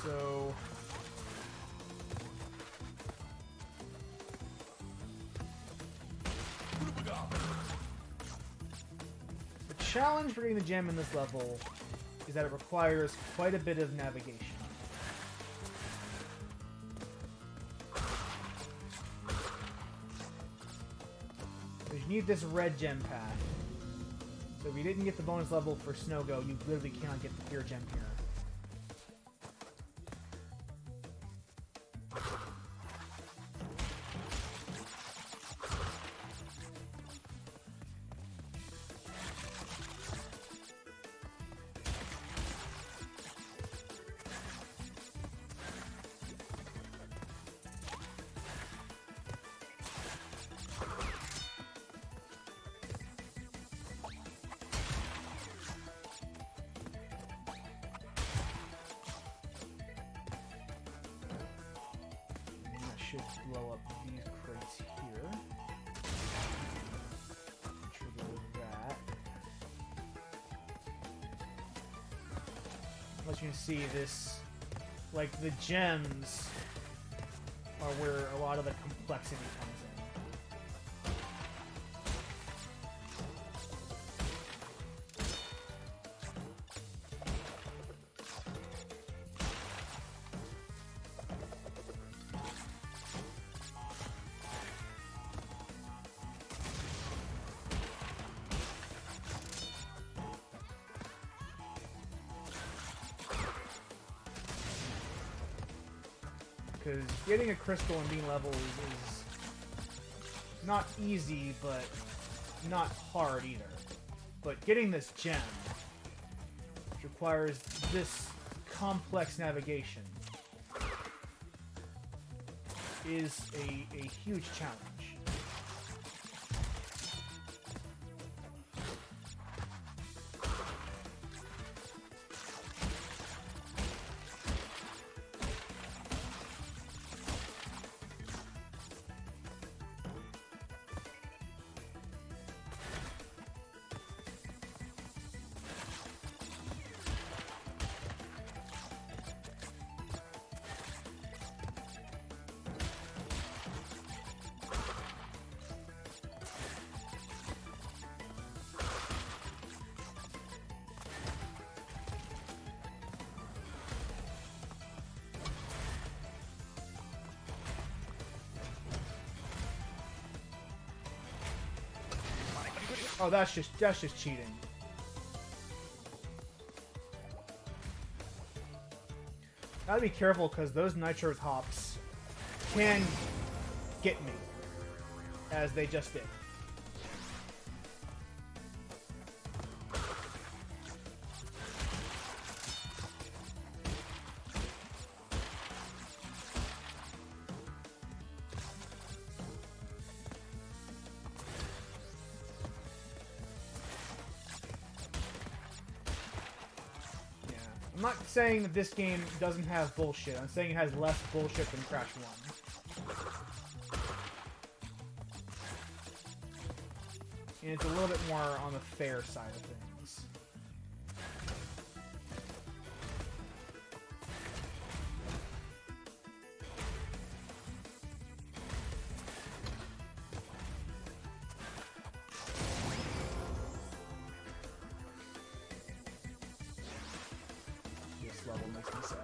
So the challenge for getting the gem in this level is that it requires quite a bit of navigation. Because you need this red gem path. So if you didn't get the bonus level for Snowgo, you literally cannot get the pure gem here. Should blow up these crates here. Trigger that. As you can see, this, like, the gems are where a lot of the complexity comes in. Because getting a crystal and being level is not easy, but not hard either. But getting this gem, which requires this complex navigation, is a huge challenge. Oh, that's just cheating. Gotta be careful because those nitro hops can get me, as they just did. I'm not saying that this game doesn't have bullshit. I'm saying it has less bullshit than Crash 1. And it's a little bit more on the fair side of things. This level makes me sad.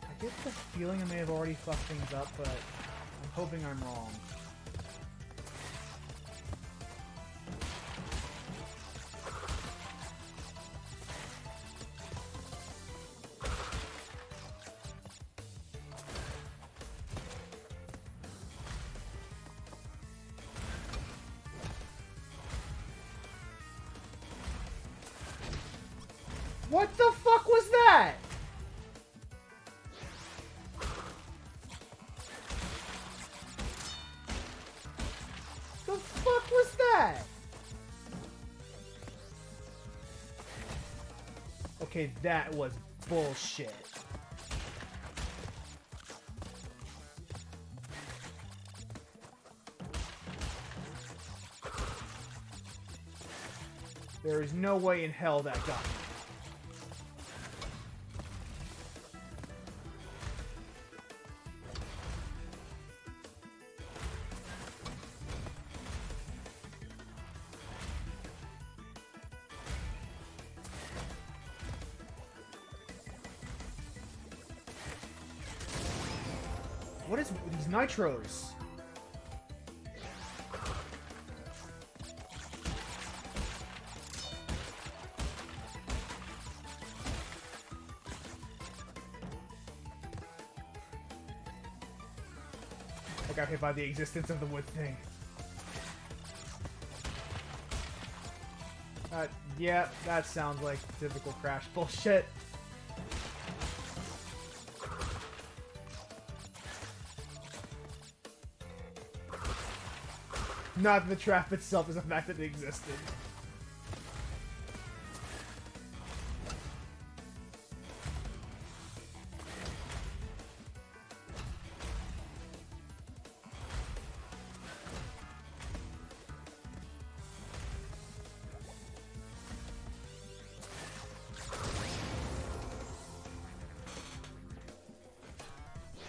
I get the feeling I may have already fucked things up, but I'm hoping I'm wrong. What the fuck was that? The fuck was that? Okay, that was bullshit. There is no way in hell that got me. What is these nitros? I got hit by the existence of the wood thing. Yeah, that sounds like typical Crash bullshit. Not the trap itself, is the fact that it existed.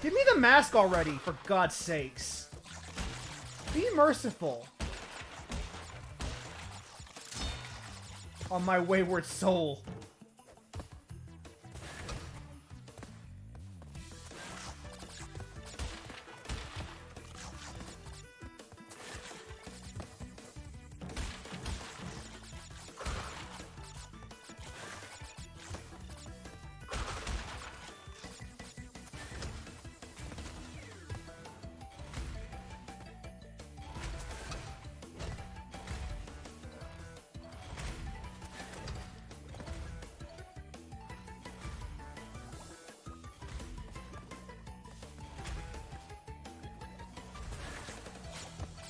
Give me the mask already, for God's sakes. Be merciful. On my wayward soul.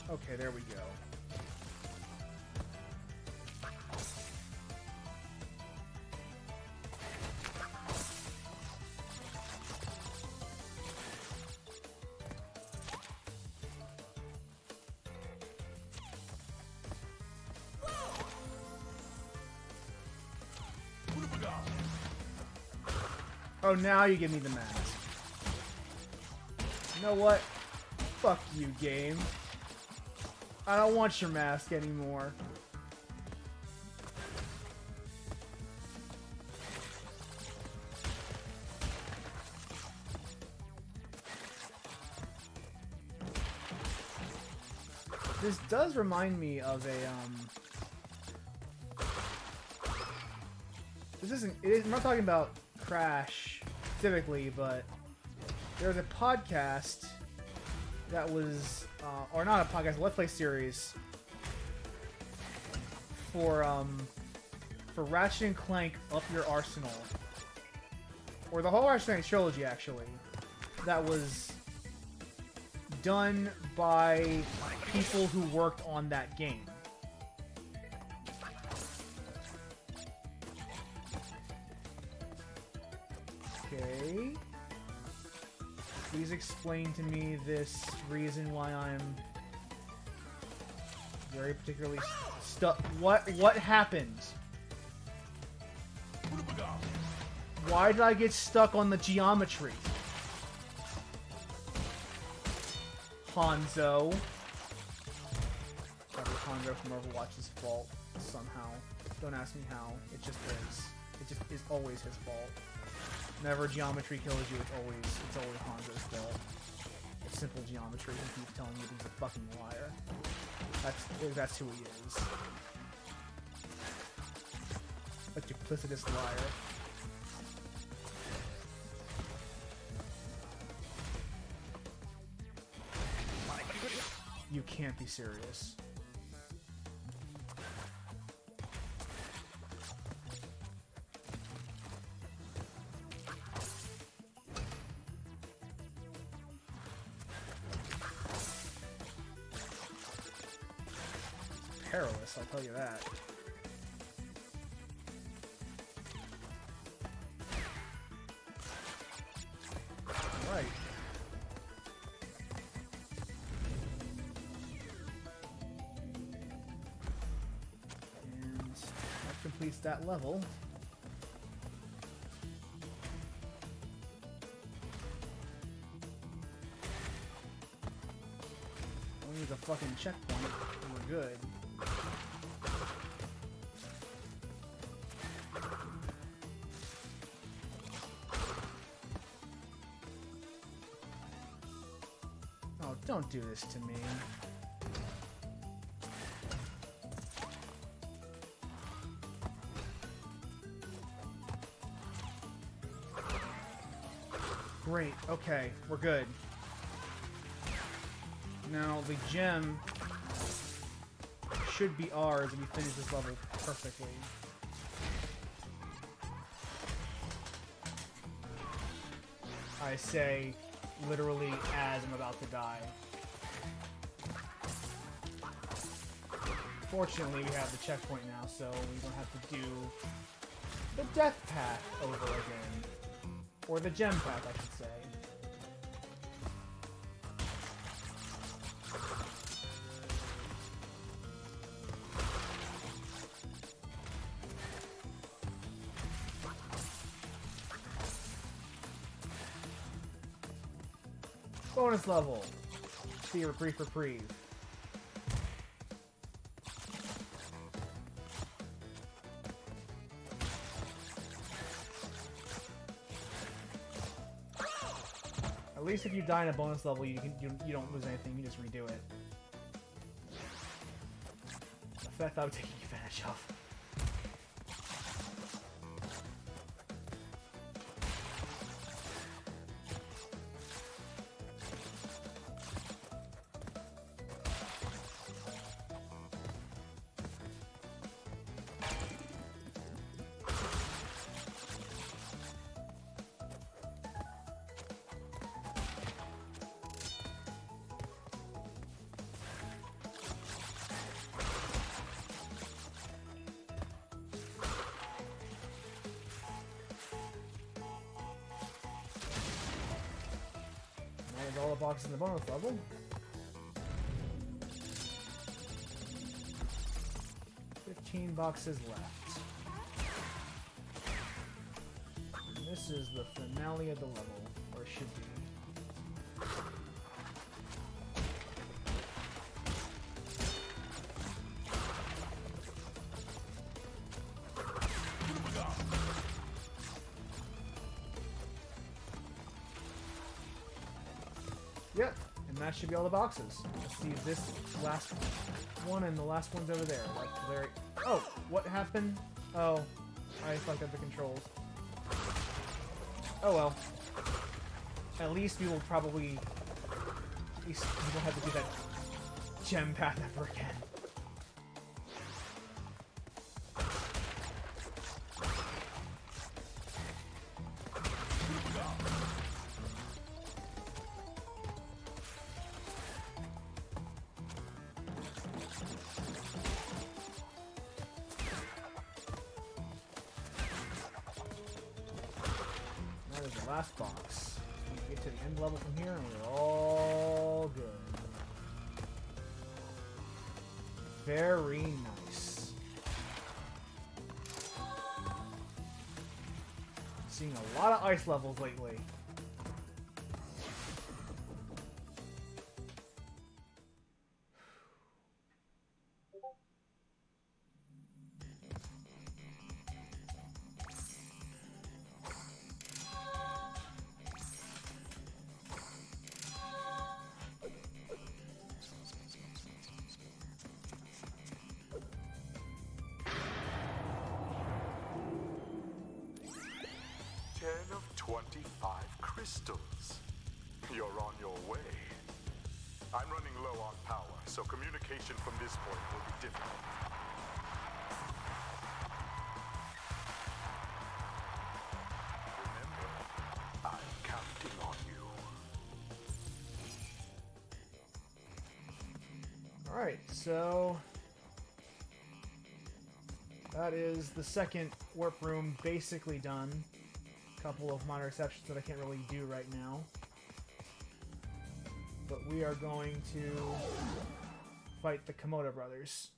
Okay, there we go. Oh, now you give me the mask. You know what? Fuck you, game. I don't want your mask anymore. This does remind me of a This isn't. I'm not talking about Crash specifically, but there's a podcast that was, or not a podcast, a Let's Play series for Ratchet and Clank Up Your Arsenal, or the whole Ratchet and Clank trilogy actually, that was done by people who worked on that game. Okay. Please explain to me this reason why I'm very particularly stuck. What happened? Why did I get stuck on the geometry? Hanzo. Probably Hanzo from Overwatch's fault somehow. Don't ask me how. It just is. It just is always his fault. Whenever geometry kills you, it's always Hanzo's fault. It's simple geometry. He keeps telling you he's a fucking liar. That's who he is. A duplicitous liar. You can't be serious. Perilous, I'll tell you that. Right. And that completes that level. Only need a fucking checkpoint and we're good. Don't do this to me. Great, okay, we're good. Now, the gem should be ours if we finish this level perfectly. I say, literally as I'm about to die. Fortunately, we have the checkpoint now, so we don't have to do the death path over again. Or the gem path, I should say. Bonus level. See your reprieve. At least if you die in a bonus level, you don't lose anything. You just redo it. I thought I would take advantage of. All the boxes in the bonus level. $15 boxes left. And this is the finale of the level, or it should be. And that should be all the boxes. Let's see this last one, and the last one's over there. Like very. Oh, what happened? Oh, I fucked up the controls. Oh well. At least we will probably. At least we won't have to do that gem path ever again. Last box. We get to the end level from here and we're all good. Very nice. Seeing a lot of ice levels lately. Of 25 crystals. You're on your way. I'm running low on power, so communication from this point will be difficult. Remember, I'm counting on you. Alright, so that is the second warp room basically done. Couple of minor exceptions that I can't really do right now. But we are going to fight the Komodo brothers.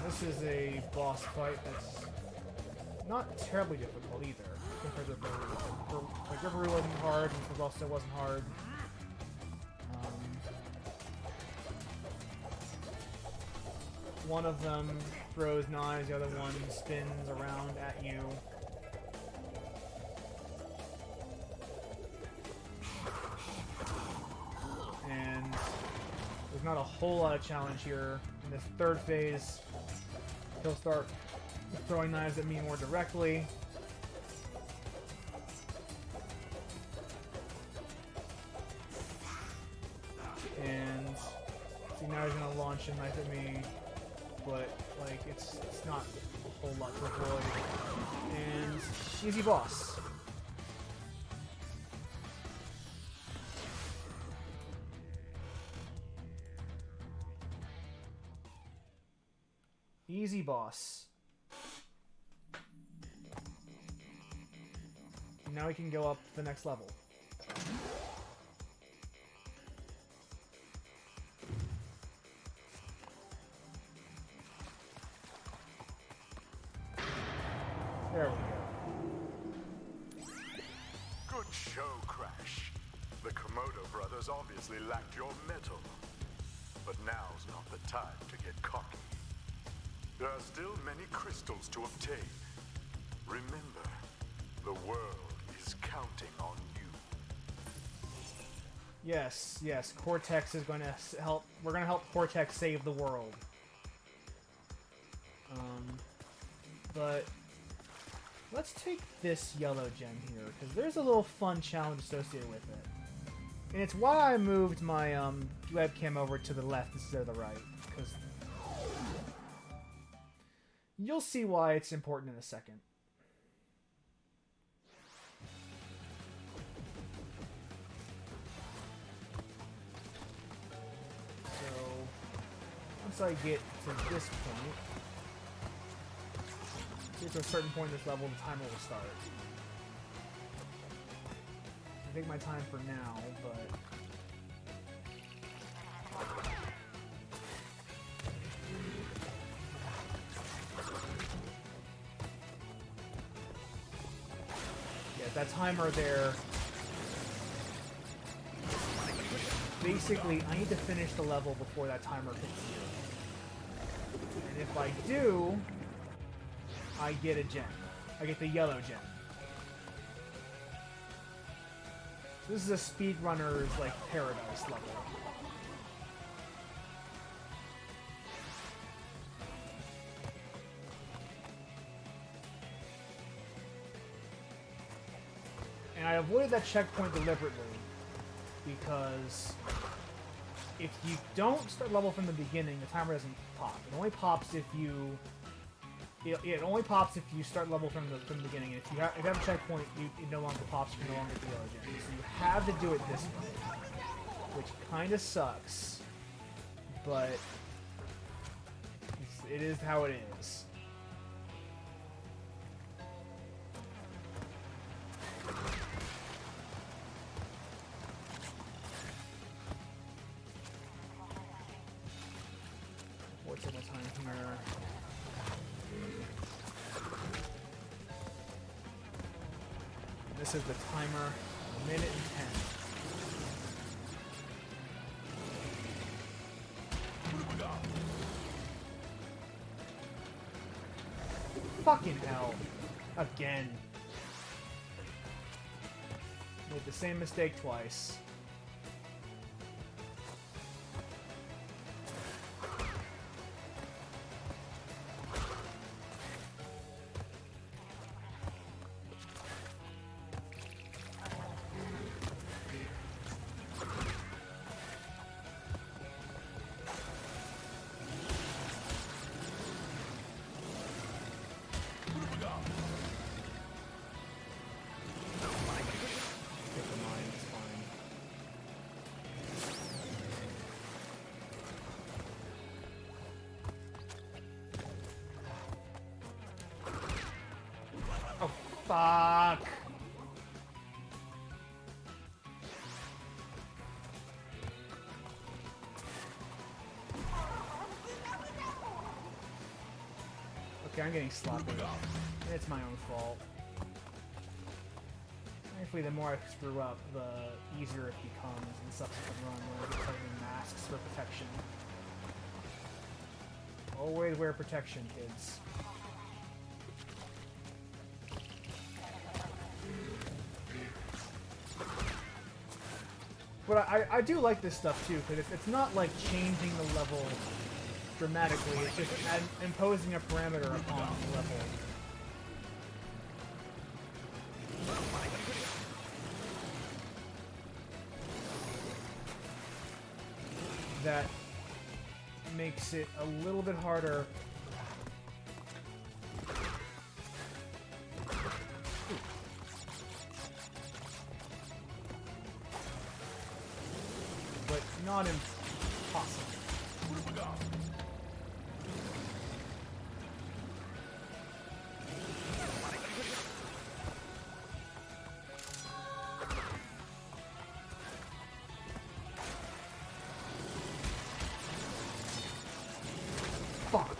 This is a boss fight that's not terribly difficult either. Compared to Riveroo. Like Riveroo wasn't hard, and this also wasn't hard. One of them throws knives, the other one spins around at you. And there's not a whole lot of challenge here. In this third phase, he'll start throwing knives at me more directly. Now he's gonna launch a knife at me, but like it's not a whole lot to avoid. And easy boss. Easy boss. Now we can go up to the next level. There we go. Good show, Crash. The Komodo brothers obviously lacked your mettle. But now's not the time to get cocky. There are still many crystals to obtain. Remember, the world is counting on you. Yes, yes, Cortex is going to help. We're going to help Cortex save the world. But let's take this yellow gem here, because there's a little fun challenge associated with it. And it's why I moved my webcam over to the left instead of the right, because you'll see why it's important in a second. So, once I get to this point, get to a certain point in this level, the timer will start. I take my time for now, but... yeah, that timer there basically, I need to finish the level before that timer hits 0. And if I do, I get a gem. I get the yellow gem. So this is a speedrunner's, like, paradise level. And I avoided that checkpoint deliberately, because if you don't start level from the beginning, the timer doesn't pop. It only pops if you... It only pops if you start level from the beginning. And if you have a checkpoint, it no longer pops. You no longer get the yellow gem. So you have to do it this way, which kind of sucks, but it is how it is. What's in the time here? This is the timer, 1 minute and 10. Fucking hell. Again. Made the same mistake twice. Fuck. Okay, I'm getting sloppy. It's my own fault. Thankfully, the more I screw up, the easier it becomes in subsequent run when I get targeting masks for protection. Always wear protection, kids. But I do like this stuff too, because it's not like changing the level dramatically, it's just imposing a parameter upon the level. That makes it a little bit harder. But not impossible. Fuck.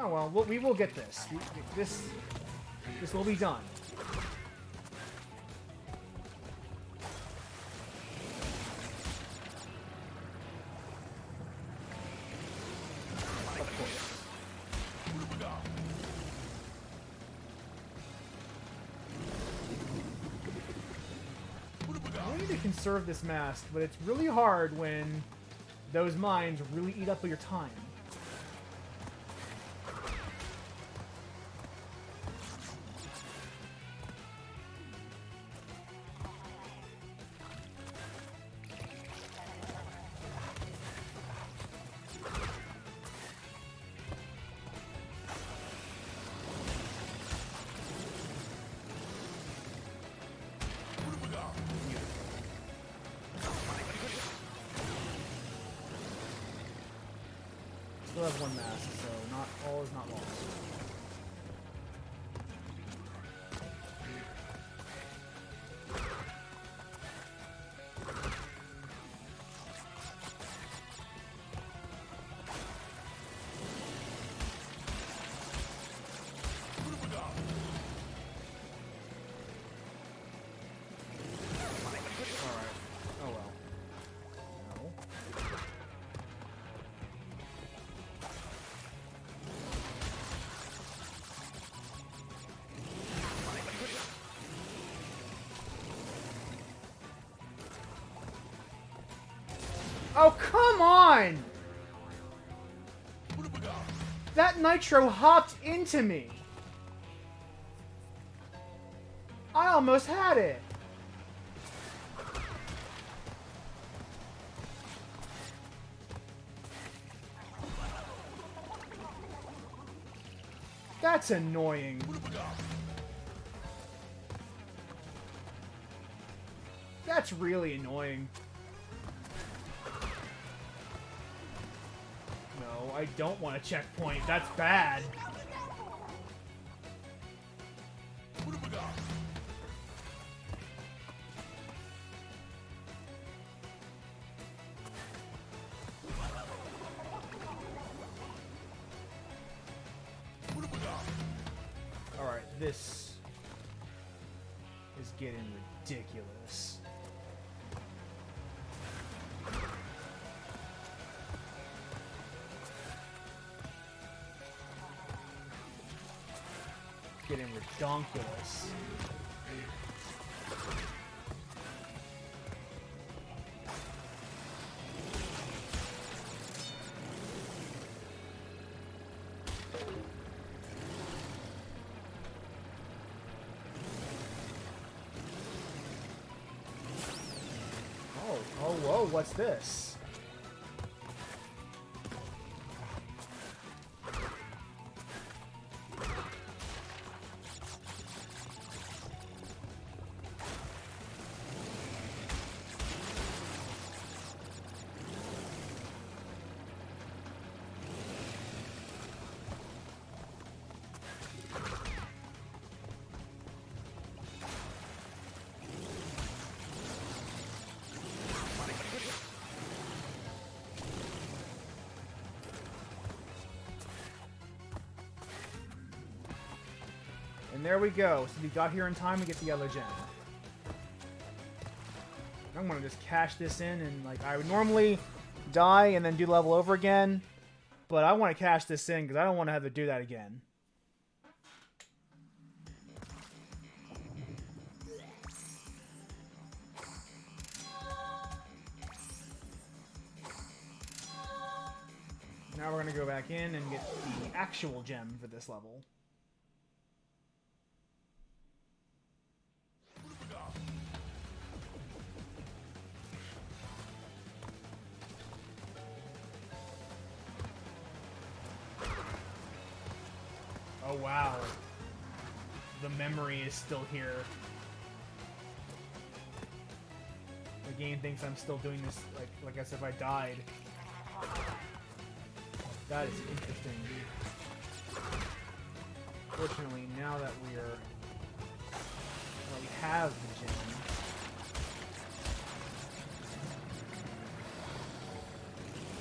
Oh well, we will get this. This will be done. Of course. I need to conserve this mask, but it's really hard when those mines really eat up your time. Still have one mask, so not all is not lost. Oh, come on! That nitro hopped into me. I almost had it. That's annoying. That's really annoying. No, I don't want a checkpoint. That's bad. Alright, this is getting ridiculous. Getting redonkulous. Oh, whoa, what's this? And there we go. So we got here in time to get the yellow gem. I'm gonna just cash this in, and like I would normally die and then do the level over again, but I want to cash this in because I don't want to have to do that again. Now we're gonna go back in and get the actual gem for this level. Oh wow, the memory is still here. The game thinks I'm still doing this like as if I died. That is interesting. Fortunately, now that we have the gem,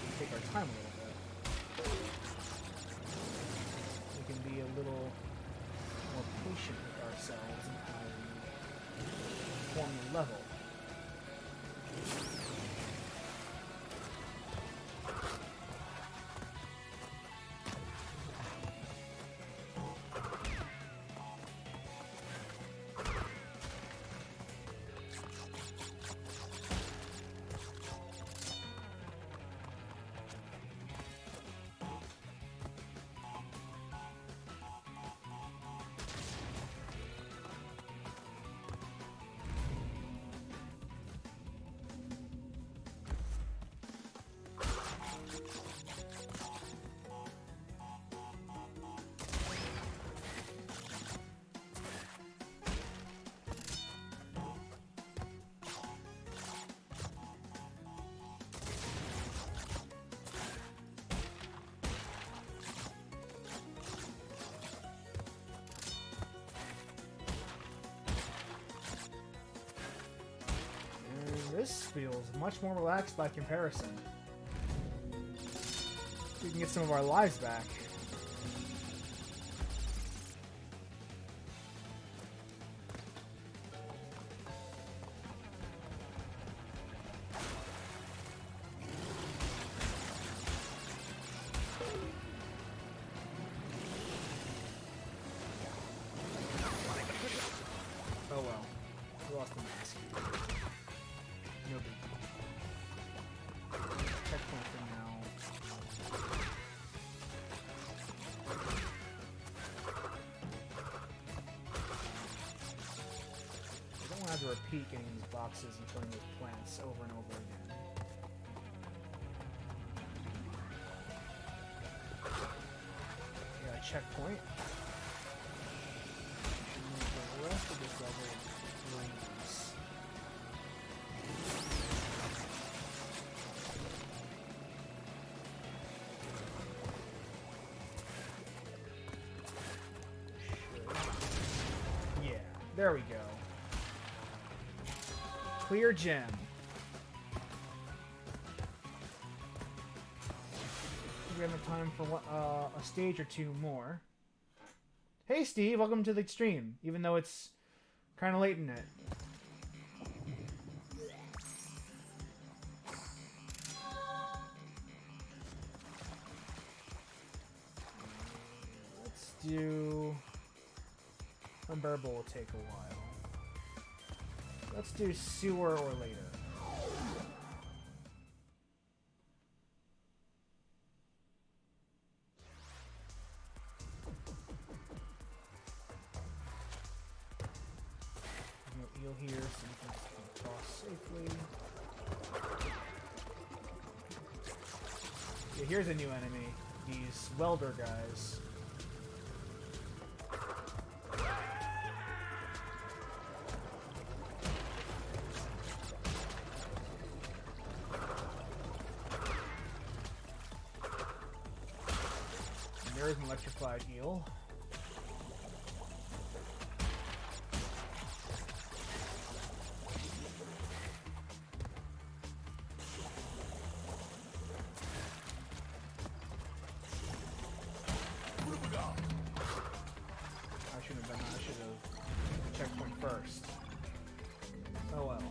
we take our time a little bit. We can be a little more patient with ourselves and how we form the level. This feels much more relaxed by comparison. We can get some of our lives back. Oh well, we lost the mask. No big deal. have to repeat getting these boxes and killing those plants over and over again. Yeah, checkpoint. And the rest of this level rings. Yeah, there we go. Clear gem. We have time for a stage or two more. Hey Steve, welcome to the stream, even though it's kind of late in it. Let's do... Unbearable will take a while. Let's do sewer or later. No eel here, so we can cross safely. Yeah, here's a new enemy. These welder guys. There's an electrified eel. I shouldn't have done that. I should have checkpoint first. Oh well.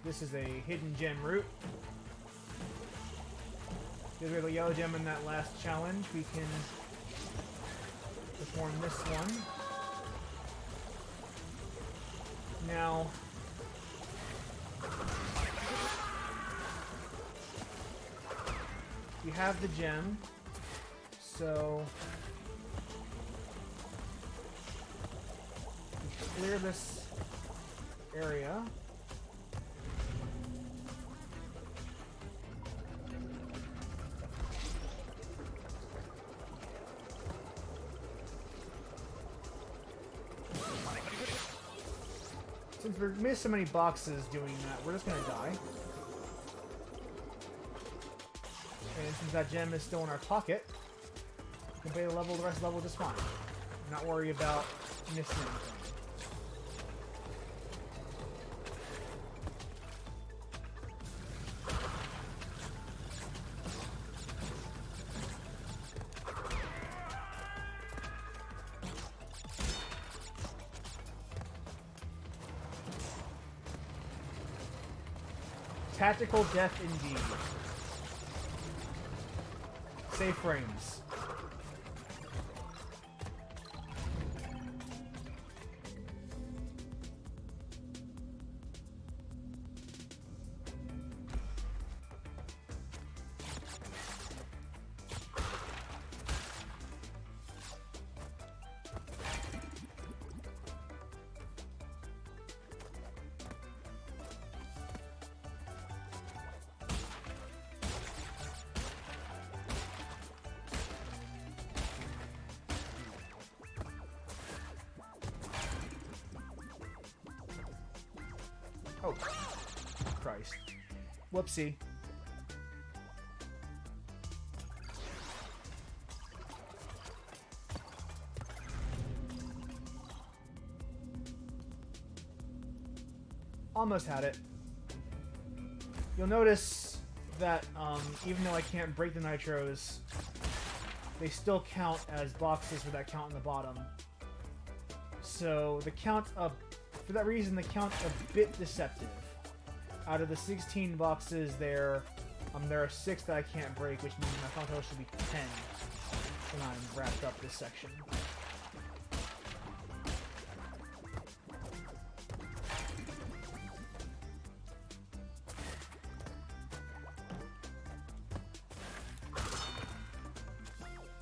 This is a hidden gem route. Because we have a yellow gem in that last challenge, we can perform this one. Now, you have the gem, so you clear this area. Since we missed so many boxes doing that, we're just gonna die. And since that gem is still in our pocket, we can play the rest of the level just fine. Not worry about missing anything. Tactical death indeed. Save frames. Oh, Christ. Whoopsie. Almost had it. You'll notice that even though I can't break the nitros, they still count as boxes for that count on the bottom. So the count of... For that reason, the count's a bit deceptive. Out of the 16 boxes there are 6 that I can't break, which means my total should be 10 when I'm wrapped up this section.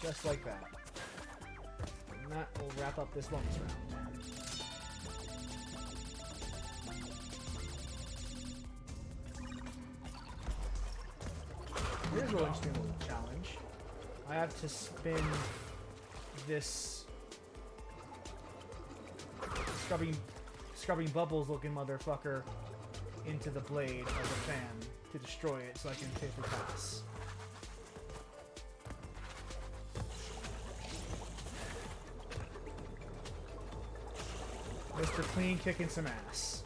Just like that. And that will wrap up this bonus round. Here's a little interesting little challenge. I have to spin this scrubbing bubbles looking motherfucker into the blade of the fan to destroy it so I can safely pass. Mr. Clean kicking some ass.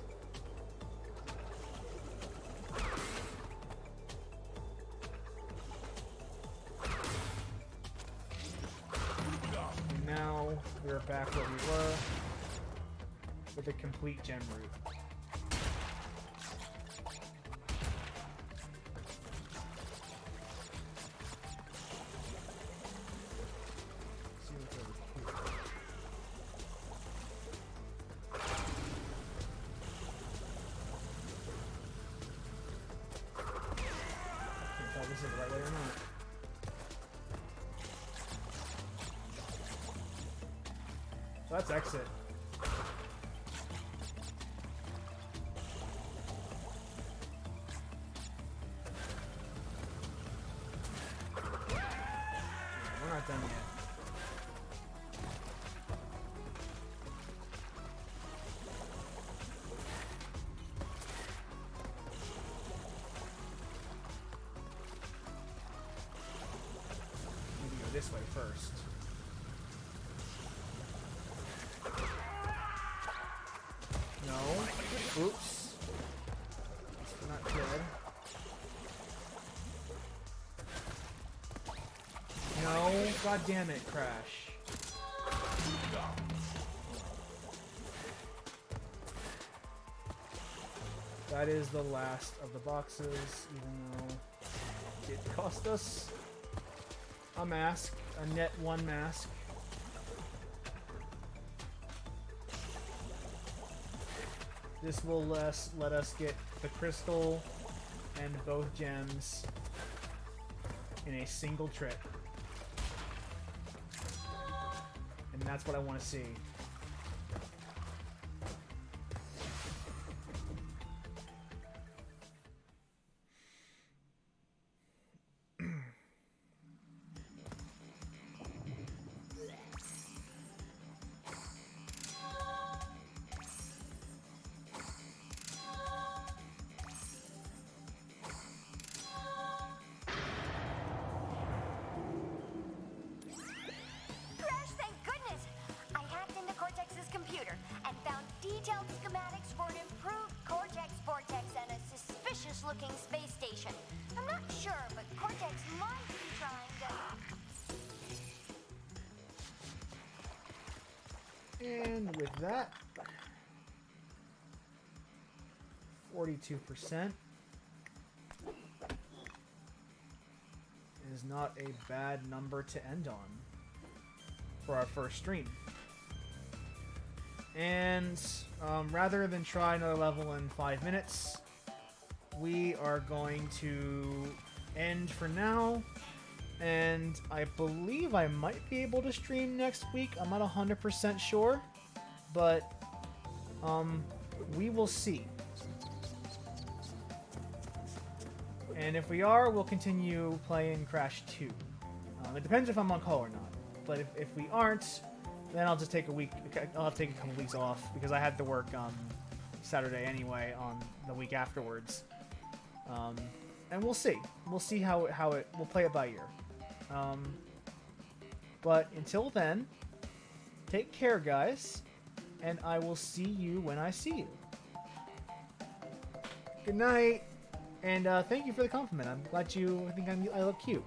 And now we're back where we were with a complete gem route. See what's over here. Can't tell if this is the right way or not. So that's exit. We're not done yet. Maybe go this way first. No. Oops. We're not dead. No. God damn it, Crash. That is the last of the boxes, even though it cost us a mask, a net 1 mask. This will let us get the crystal and both gems in a single trip. And that's what I want to see. Crash, thank goodness! I hacked into Cortex's computer and found detailed schematics for an improved Cortex Vortex and a suspicious-looking space station. I'm not sure, but Cortex might be trying to... And with that, 42% is not a bad number to end on for our first stream. And rather than try another level in 5 minutes, we are going to end for now. And I believe I might be able to stream next week. I'm not 100% sure, but we will see. And if we are, we'll continue playing Crash 2. It depends if I'm on call or not. But if we aren't, then I'll just take a week. I'll have to take a couple weeks off because I had to work Saturday anyway on the week afterwards. And we'll see. We'll see how it. We'll play it by ear. But until then, take care, guys, and I will see you when I see you. Good night, and thank you for the compliment. I'm glad I think I look cute.